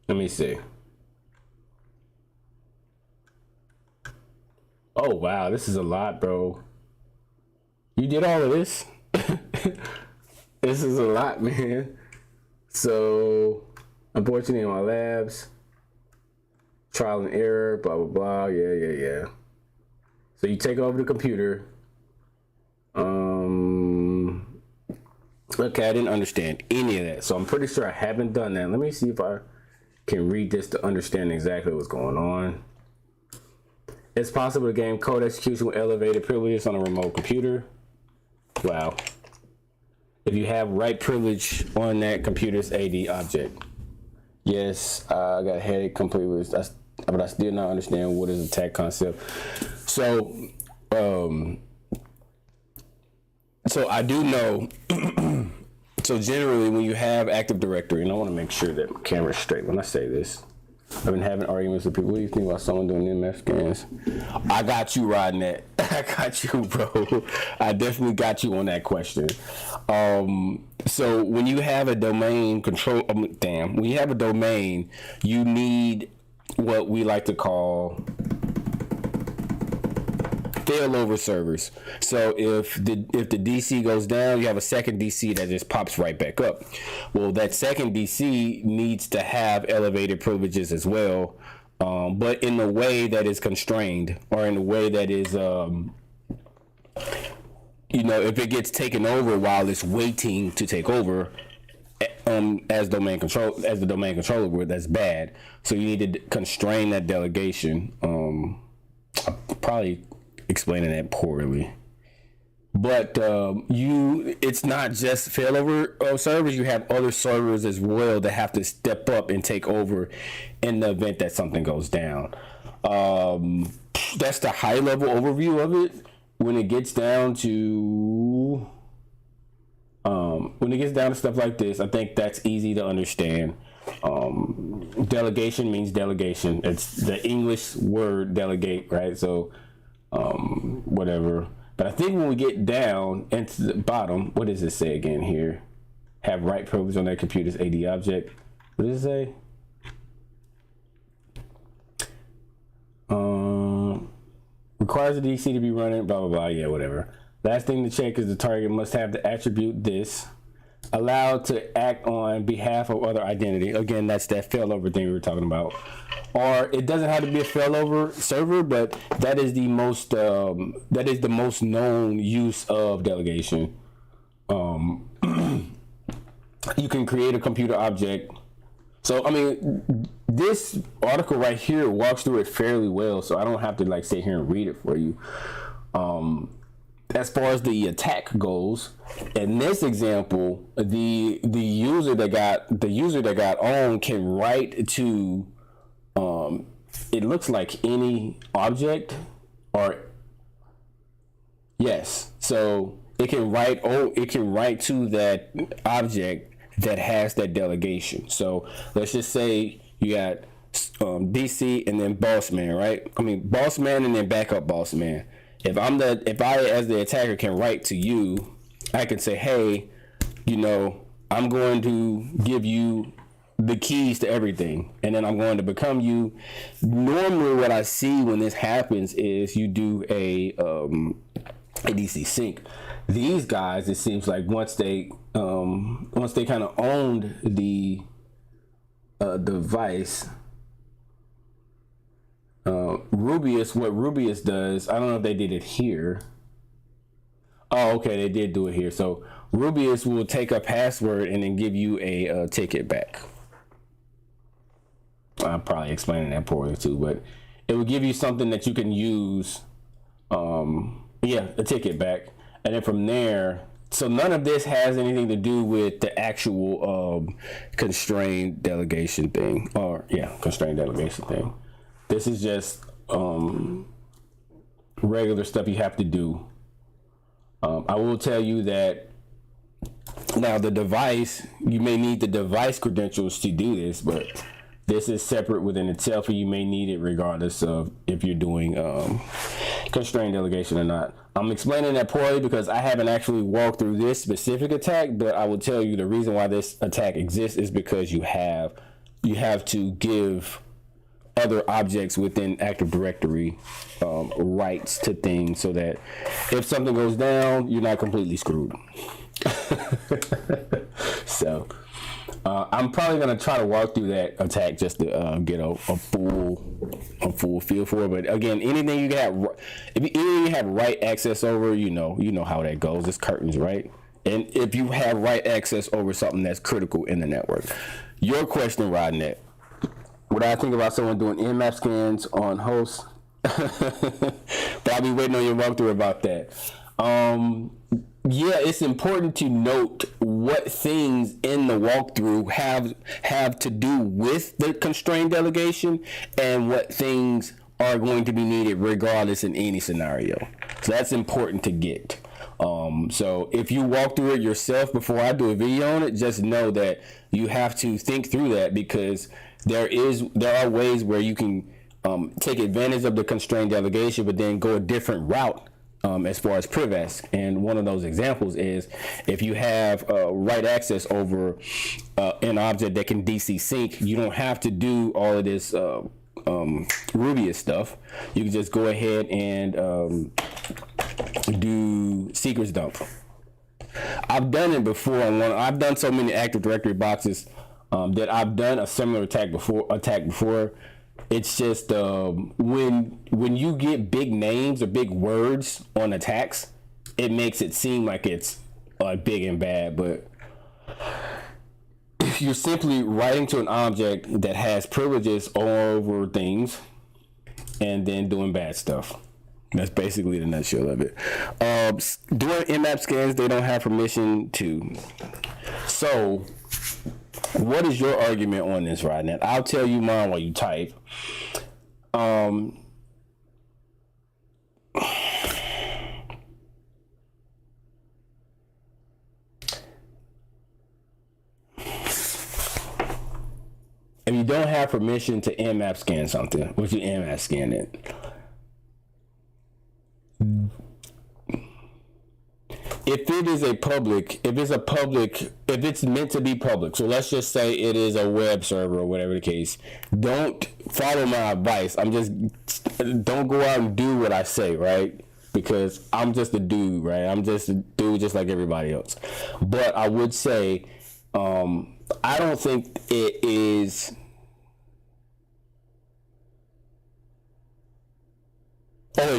Let me see. Oh, wow, this is a lot, bro. You did all of this? This is a lot, man. So, unfortunately, in my labs, trial and error, blah, blah, blah. Yeah. So you take over the computer. Okay, I didn't understand any of that. So I'm pretty sure I haven't done that. Let me see if I can read this to understand exactly what's going on. It's possible to gain code execution with elevated privileges on a remote computer. Wow. If you have write privilege on that computer's AD object. Yes, I got a headache completely, but I still not understand what is attack concept. So I do know. So generally, when you have Active Directory, and I want to make sure that my camera's straight when I say this. I've been having arguments with people. What do you think about someone doing MF scans? I got you, Rodnett. I got you, bro. I definitely got you on that question. So when you have a domain control, when you have a domain, you need what we like to call failover servers. So if the DC goes down, you have a second DC that just pops right back up. Well, that second DC needs to have elevated privileges as well, but in a way that is constrained, or in a way that is, if it gets taken over while it's waiting to take over, as the domain controller word, that's bad. So you need to constrain that delegation. I'm probably explaining that poorly. But it's not just failover servers. You have other servers as well that have to step up and take over in the event that something goes down. That's the high level overview of it. When it gets down to stuff like this, I think that's easy to understand. Delegation means delegation. It's the English word delegate, right? So whatever. But I think when we get down into the bottom, what does it say again here? Have write privilege on their computer's AD object. What does it say? Requires the DC to be running, blah, blah, blah. Yeah, whatever. Last thing to check is the target must have the attribute this. Allowed to act on behalf of other identity. Again, that's that failover thing we were talking about. Or it doesn't have to be a failover server, but that is the most known use of delegation. You can create a computer object. So I mean, this article right here walks through it fairly well, so I don't have to like sit here and read it for you. As far as the attack goes, in this example, the user that got on can write to it looks like any object, or yes, so it can write to that object that has that delegation. So let's just say you got DC and then boss man, right? I mean boss man and then backup boss man. If I as the attacker can write to you, I can say, hey, I'm going to give you the keys to everything, and then I'm going to become you. Normally what I see when this happens is you do a DC sync. These guys, it seems like once they kind of owned the device, what Rubius does, I don't know if they did it here. Oh, okay, they did do it here. So Rubius will take a password and then give you a ticket back. I'm probably explaining that poorly too, but it will give you something that you can use. A ticket back, and then from there. So none of this has anything to do with the actual constrained delegation thing, constrained delegation thing. This is just regular stuff you have to do. I will tell you that now the device, you may need the device credentials to do this, but this is separate within itself, and you may need it regardless of if you're doing constrained delegation or not. I'm explaining that poorly because I haven't actually walked through this specific attack, but I will tell you the reason why this attack exists is because you have to give other objects within Active Directory rights to things so that if something goes down, you're not completely screwed. So I'm probably gonna try to walk through that attack just to get a full feel for it. But again, anything you have write access over, you know how that goes. It's curtains, right? And if you have write access over something that's critical in the network, your question, Rodnett. What I think about someone doing nmap scans on hosts, but I'll be waiting on your walkthrough about that. It's important to note what things in the walkthrough have to do with the constrained delegation and what things are going to be needed regardless in any scenario. So that's important to get. So if you walk through it yourself before I do a video on it, just know that you have to think through that, because there are ways where you can take advantage of the constrained delegation, but then go a different route as far as PrivEsk. And one of those examples is if you have write access over an object that can DC sync, you don't have to do all of this Rubius stuff. You can just go ahead and do secrets dump. I've done it before. I've done so many Active Directory boxes that I've done a similar attack before. It's just when you get big names or big words on attacks, it makes it seem like it's big and bad, but you're simply writing to an object that has privileges over things and then doing bad stuff. That's basically the nutshell of it. Doing Nmap scans, they don't have permission to. So, what is your argument on this, Rodney? I'll tell you mine while you type. If you don't have permission to Nmap scan something, would you Nmap scan it? If it's meant to be public, so let's just say it is a web server or whatever the case, don't follow my advice. Don't go out and do what I say, right? Because I'm just a dude, right? I'm just a dude just like everybody else. But I would say, I don't think it is.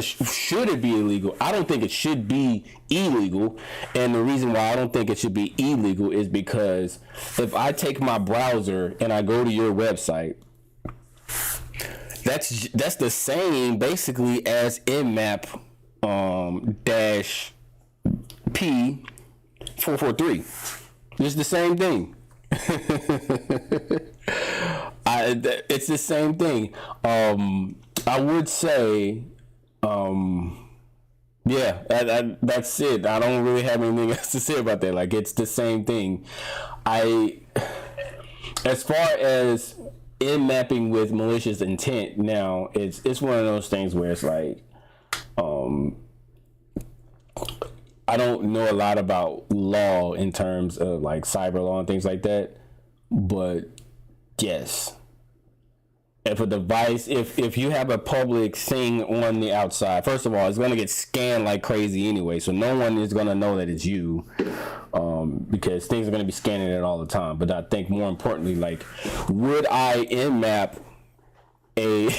Should it be illegal? I don't think it should be illegal. And the reason why I don't think it should be illegal is because if I take my browser and I go to your website, that's the same basically as Nmap dash P 443. It's the same thing. It's the same thing. I would say, that's it. I don't really have anything else to say about that. Like, it's the same thing. As far as mapping with malicious intent, now it's one of those things where it's like, I don't know a lot about law in terms of like cyber law and things like that, but yes. If a device, if you have a public thing on the outside, first of all, it's going to get scanned like crazy anyway, so no one is going to know that it's you, because things are going to be scanning it all the time. But I think more importantly, like, would I nmap a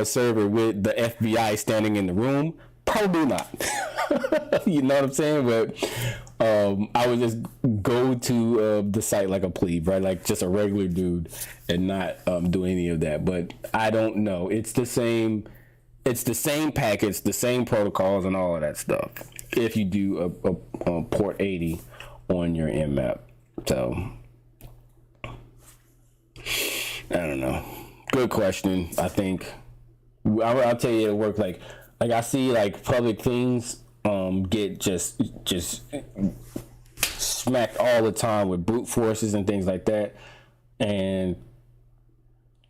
server with the FBI standing in the room? Probably not. You know what I'm saying? But I would just go to the site like a plebe, right? Like just a regular dude, and not do any of that. But I don't know. It's the same packets, the same protocols, and all of that stuff. If you do a port 80 on your Nmap, so I don't know. Good question. I think I'll tell you, it'll work. Like I see like public things get just smacked all the time with brute forces and things like that, and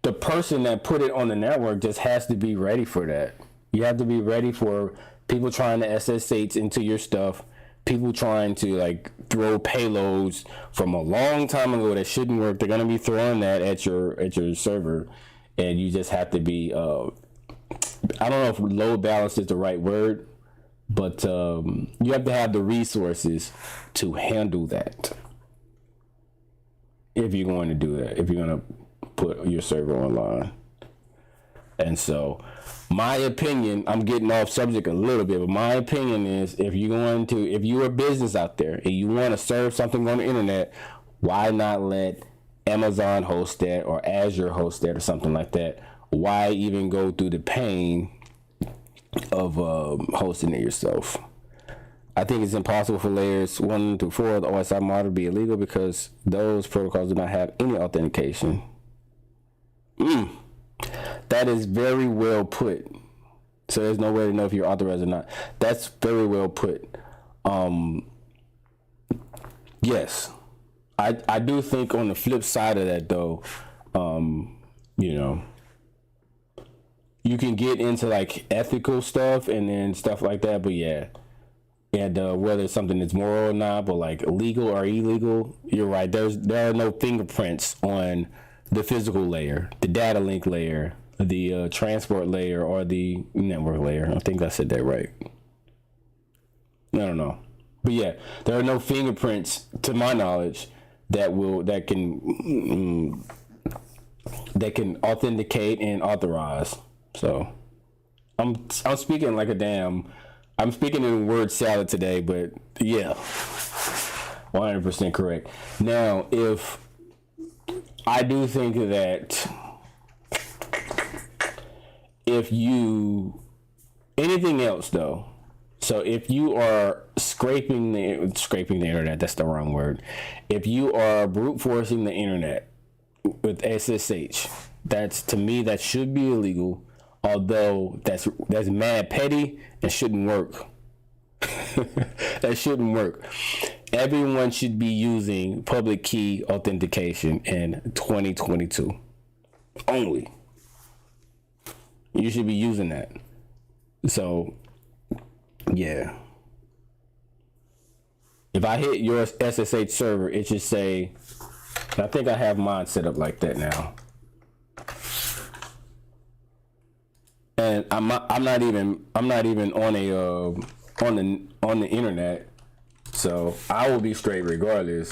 the person that put it on the network just has to be ready for that. You have to be ready for people trying to SSH into your stuff, people trying to like throw payloads from a long time ago that shouldn't work. They're gonna be throwing that at your server, and you just have to be I don't know if load balance is the right word, but you have to have the resources to handle that if you're going to do that, if you're going to put your server online. And so my opinion, I'm getting off subject a little bit, but my opinion is, if you're a business out there and you want to serve something on the internet, why not let Amazon host that or Azure host that or something like that? Why even go through the pain of hosting it yourself? I think it's impossible for layers 1 through 4 of the OSI model to be illegal because those protocols do not have any authentication. That is very well put. So there's no way to know if you're authorized or not. That's very well put. Yes. I do think on the flip side of that, though, you can get into like ethical stuff and then stuff like that, but yeah. And whether it's something that's moral or not, but like legal or illegal, you're right. There are no fingerprints on the physical layer, the data link layer, the transport layer, or the network layer. I think I said that right. I don't know, but yeah, there are no fingerprints, to my knowledge, that can authenticate and authorize. So I'm speaking like a damn. I'm speaking in word salad today, but yeah, 100% correct. Now, if I do think that if you, anything else though, so if you are scraping the internet, that's the wrong word. If you are brute forcing the internet with SSH, that's, to me, that should be illegal. Although that's mad petty and shouldn't work. That shouldn't work. Everyone should be using public key authentication in 2022 only. You should be using that. So, yeah. If I hit your SSH server, it should say, I think I have mine set up like that now. And I'm not even on the internet, so I will be straight regardless.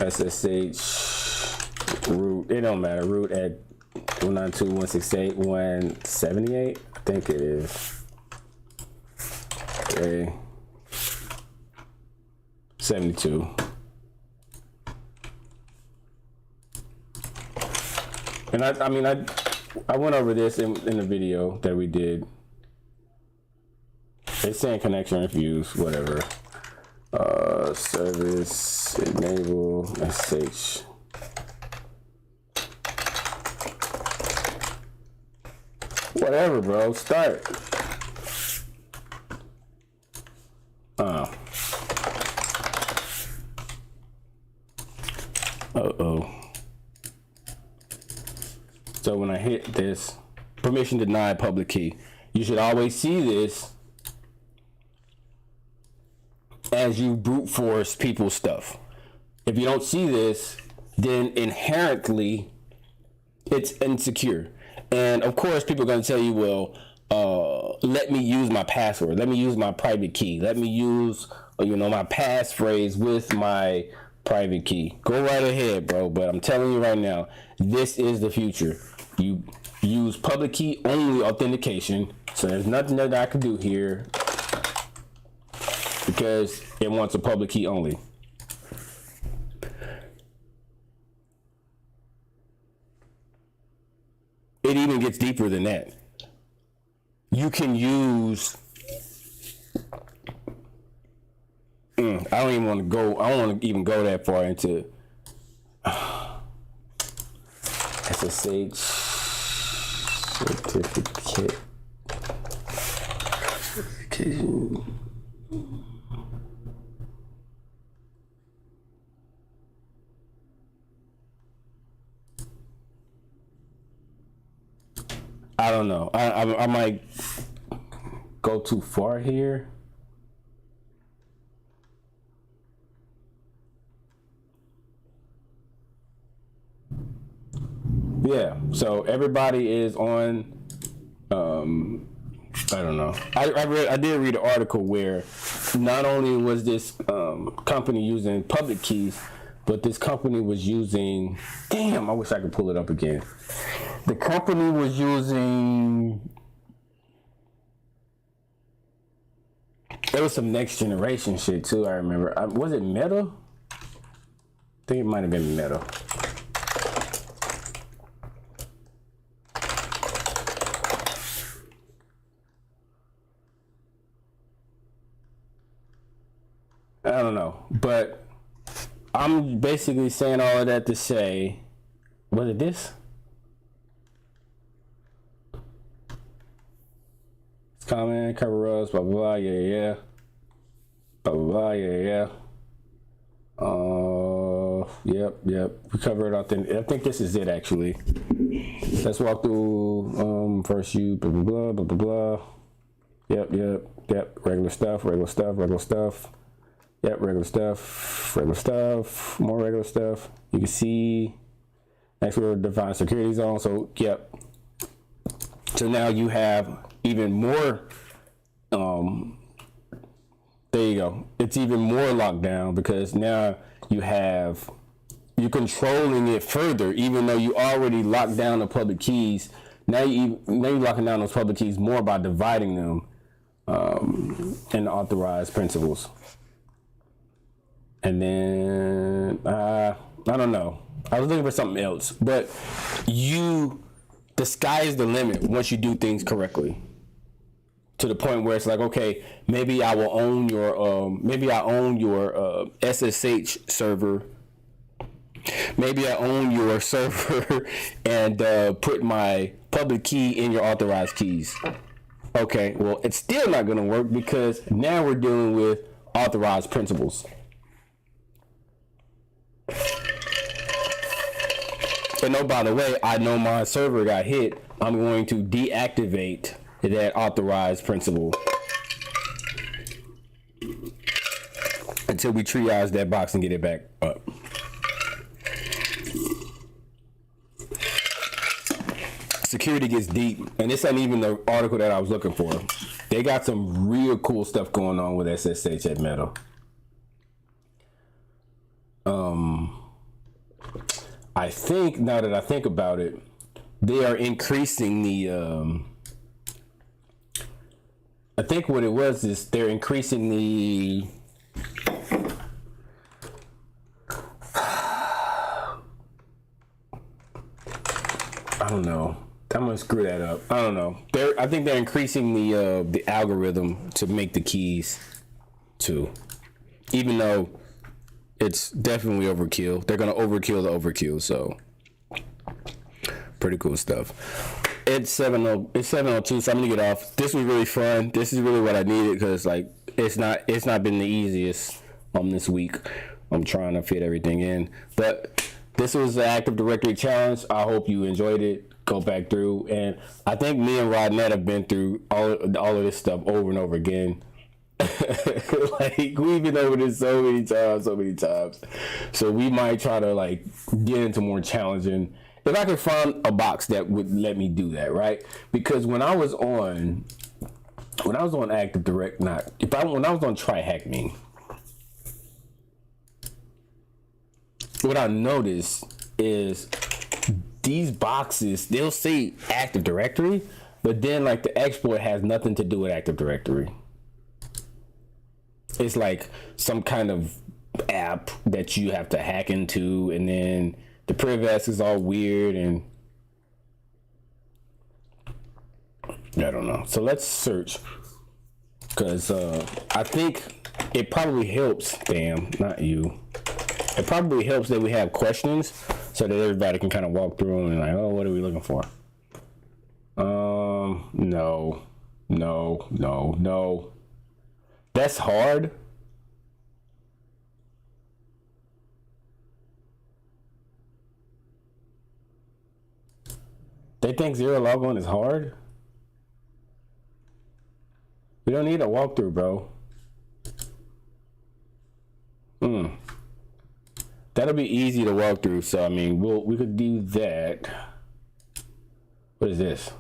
SSH root, it don't matter. Root at 192.168.178, I think it is. Okay. 72. And I went over this in the video that we did. It's saying connection refused, whatever. Service enable SH. Whatever, bro. Start. Uh-oh. So when I hit this, permission denied public key, you should always see this as you brute force people's stuff. If you don't see this, then inherently it's insecure. And of course, people are going to tell you, well, let me use my password. Let me use my private key. Let me use, my passphrase with my private key. Go right ahead, bro. But I'm telling you right now, this is the future. You use public key only authentication. So there's nothing that I can do here because it wants a public key only. It even gets deeper than that. You can use, I don't want to even go that far into SSH certificate. I don't know. I might go too far here. Yeah. So everybody is on. I don't know. I did read an article where not only was this company using public keys, but this company was using. Damn! I wish I could pull it up again. The company was using. There was some next generation shit too. I remember. Was it Meta? I think it might have been Meta. I don't know, but I'm basically saying all of that to say, was it this? It's common, cover us, blah, blah, blah, yeah. Blah, blah, blah, yeah. Yep. We covered I think this is it, actually. Let's walk through, first you, blah, blah, blah, blah, blah. Yep. Regular stuff. Yep, regular stuff, more regular stuff. You can see next we're defined security zone. So, yep. So now you have even more, there you go. It's even more locked down because now you're controlling it further, even though you already locked down the public keys. Now you're locking down those public keys more by dividing them in authorized principles. And then I don't know. I was looking for something else, but the sky is the limit once you do things correctly. To the point where it's like, okay, maybe I will own your SSH server. Maybe I own your server and put my public key in your authorized keys. Okay, well, it's still not going to work because now we're dealing with authorized principals. And oh, by the way, I know my server got hit. I'm going to deactivate that authorized principal until we triage that box and get it back up. Security gets deep, and this ain't even the article that I was looking for. They got some real cool stuff going on with SSH at Meta. I think, now that I think about it, they are increasing the I think what it was is they're increasing the I don't know. I'm gonna screw that up. I don't know. I think they're increasing the algorithm to make the keys too, even though it's definitely overkill. They're gonna overkill the overkill. So pretty cool stuff. It's 7:02, so I'm gonna get off. This was really fun. This is really what I needed because like it's not been the easiest this week. I'm trying to fit everything in, but this was the Active Directory challenge. I hope you enjoyed it. Go back through, and I think me and Rodnett have been through all of this stuff over and over again. Like we've been over this so many times. So we might try to like get into more challenging. If I could find a box that would let me do that, right? Because when I was on Active Direct, when I was on TryHackMe, what I noticed is these boxes, they'll say Active Directory, but then like the export has nothing to do with Active Directory. It's like some kind of app that you have to hack into, and then the privs is all weird, and I don't know. So let's search, because I think it probably helps. Damn, not you. It probably helps that we have questions so that everybody can kind of walk through them and like, oh, what are we looking for? No. That's hard. They think zero logon is hard? We don't need a walkthrough, bro. That'll be easy to walk through, so I mean, we could do that. What is this?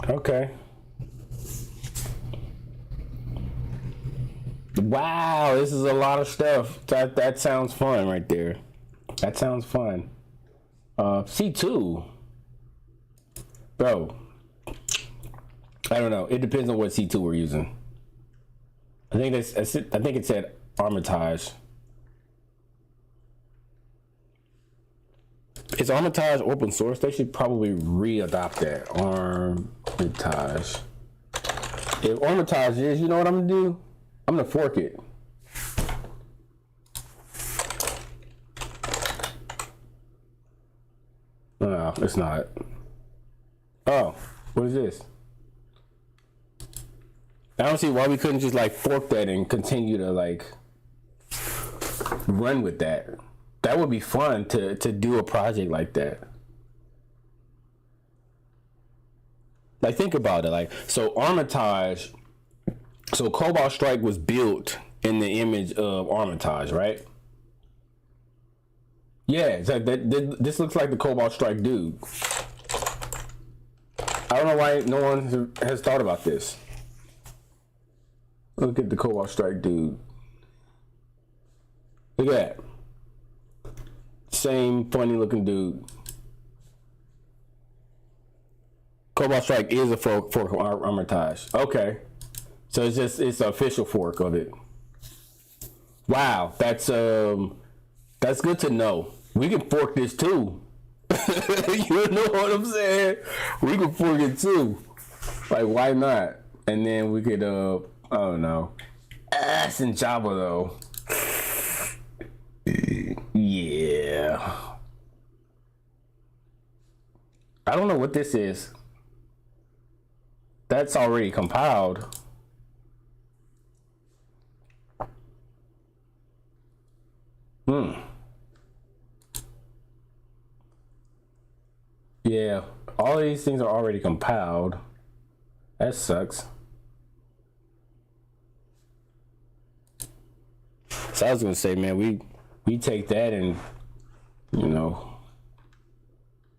Okay. Wow, this is a lot of stuff. That sounds fun right there. That sounds fun. C2. Bro. I don't know. It depends on what C2 we're using. I think it said Armitage. Is Armitage open source? They should probably re-adopt that. Armitage. If Armitage is, you know what I'm gonna do? I'm gonna fork it. No, it's not. Oh, what is this? I don't see why we couldn't just like fork that and continue to like run with that. That would be fun to do a project like that. Like think about it. Like so Armitage, so Cobalt Strike was built in the image of Armitage, right? Yeah, it's like this looks like the Cobalt Strike dude. I don't know why no one has thought about this. Look at the Cobalt Strike dude. Look at that. Same funny looking dude. Cobalt Strike is a fork of Armitage. Okay. So it's an official fork of it. Wow, that's good to know. We can fork this too. You know what I'm saying? We can fork it too. Like, why not? And then we could I don't know. Ass in Java though. Yeah. I don't know what this is. That's already compiled. Yeah, all of these things are already compiled. That sucks. So I was gonna say, man, we take that and, you know,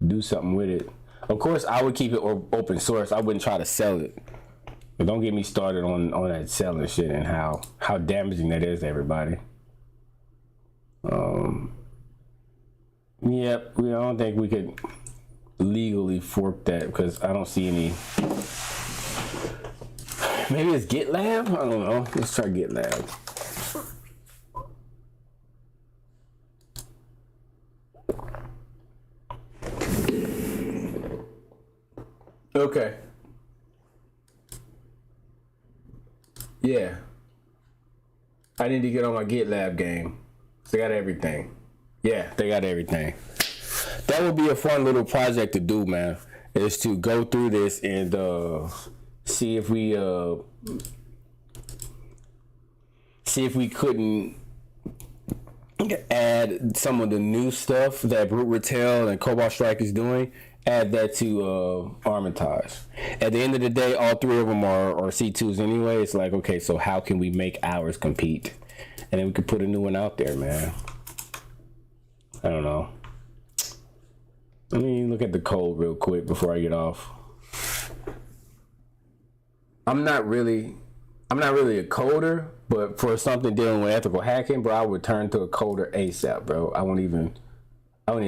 do something with it. Of course, I would keep it open source. I wouldn't try to sell it. But don't get me started on that selling shit and how damaging that is to everybody. Yep, I don't think we could legally fork that because I don't see any. Maybe it's GitLab? I don't know. Let's try GitLab. Okay. Yeah. I need to get on my GitLab game. They got everything. Yeah, they got everything. That would be a fun little project to do, man. Is to go through this and see if we couldn't add some of the new stuff that Brute Retail and Cobalt Strike is doing. Add that to Armitage. At the end of the day, all three of them are C2s anyway. It's like, okay, so how can we make ours compete? And then we could put a new one out there, man. I don't know. Let me look at the code real quick before I get off. I'm not really a coder, but for something dealing with ethical hacking, bro, I would turn to a coder ASAP, bro. I won't even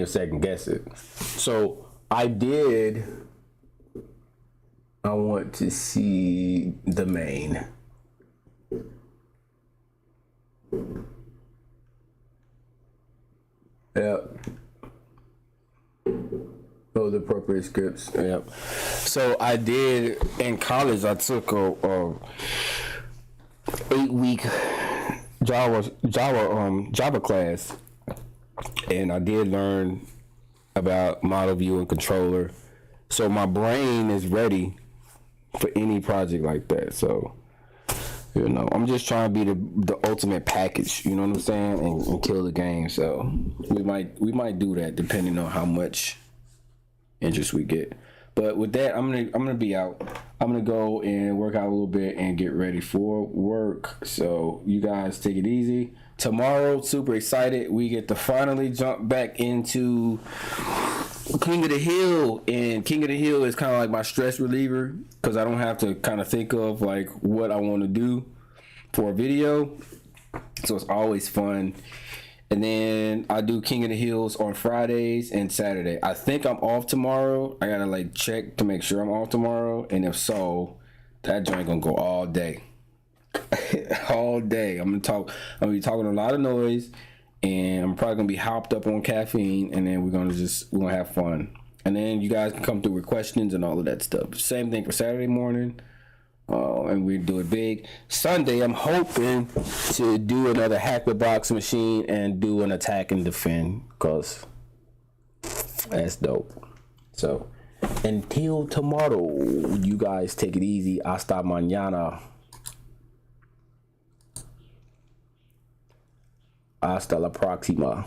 second guess it. So I want to see the main. Yep. Those appropriate scripts. Yep. So I did in college. I took a 8-week Java class, and I did learn about model view and controller. So my brain is ready for any project like that. So, you know, I'm just trying to be the ultimate package, you know what I'm saying, and kill the game. So we might do that depending on how much interest we get. But with that, I'm gonna be out. I'm gonna go and work out a little bit and get ready for work. So you guys take it easy. Tomorrow, super excited. We get to finally jump back into King of the Hill, and King of the Hill is kind of like my stress reliever because I don't have to kind of think of like what I want to do for a video. So it's always fun. And then I do King of the Hills on Fridays and Saturday. I think I'm off tomorrow. I gotta like check to make sure I'm off tomorrow, and if so, that joint gonna go all day. All day. I'm gonna be talking a lot of noise, and I'm probably gonna be hopped up on caffeine, and then we're gonna have fun. And then you guys can come through with questions and all of that stuff. Same thing for Saturday morning. And we do it big. Sunday, I'm hoping to do another hack the box machine and do an attack and defend, because that's dope. So until tomorrow, you guys take it easy. Hasta mañana. Hasta la próxima.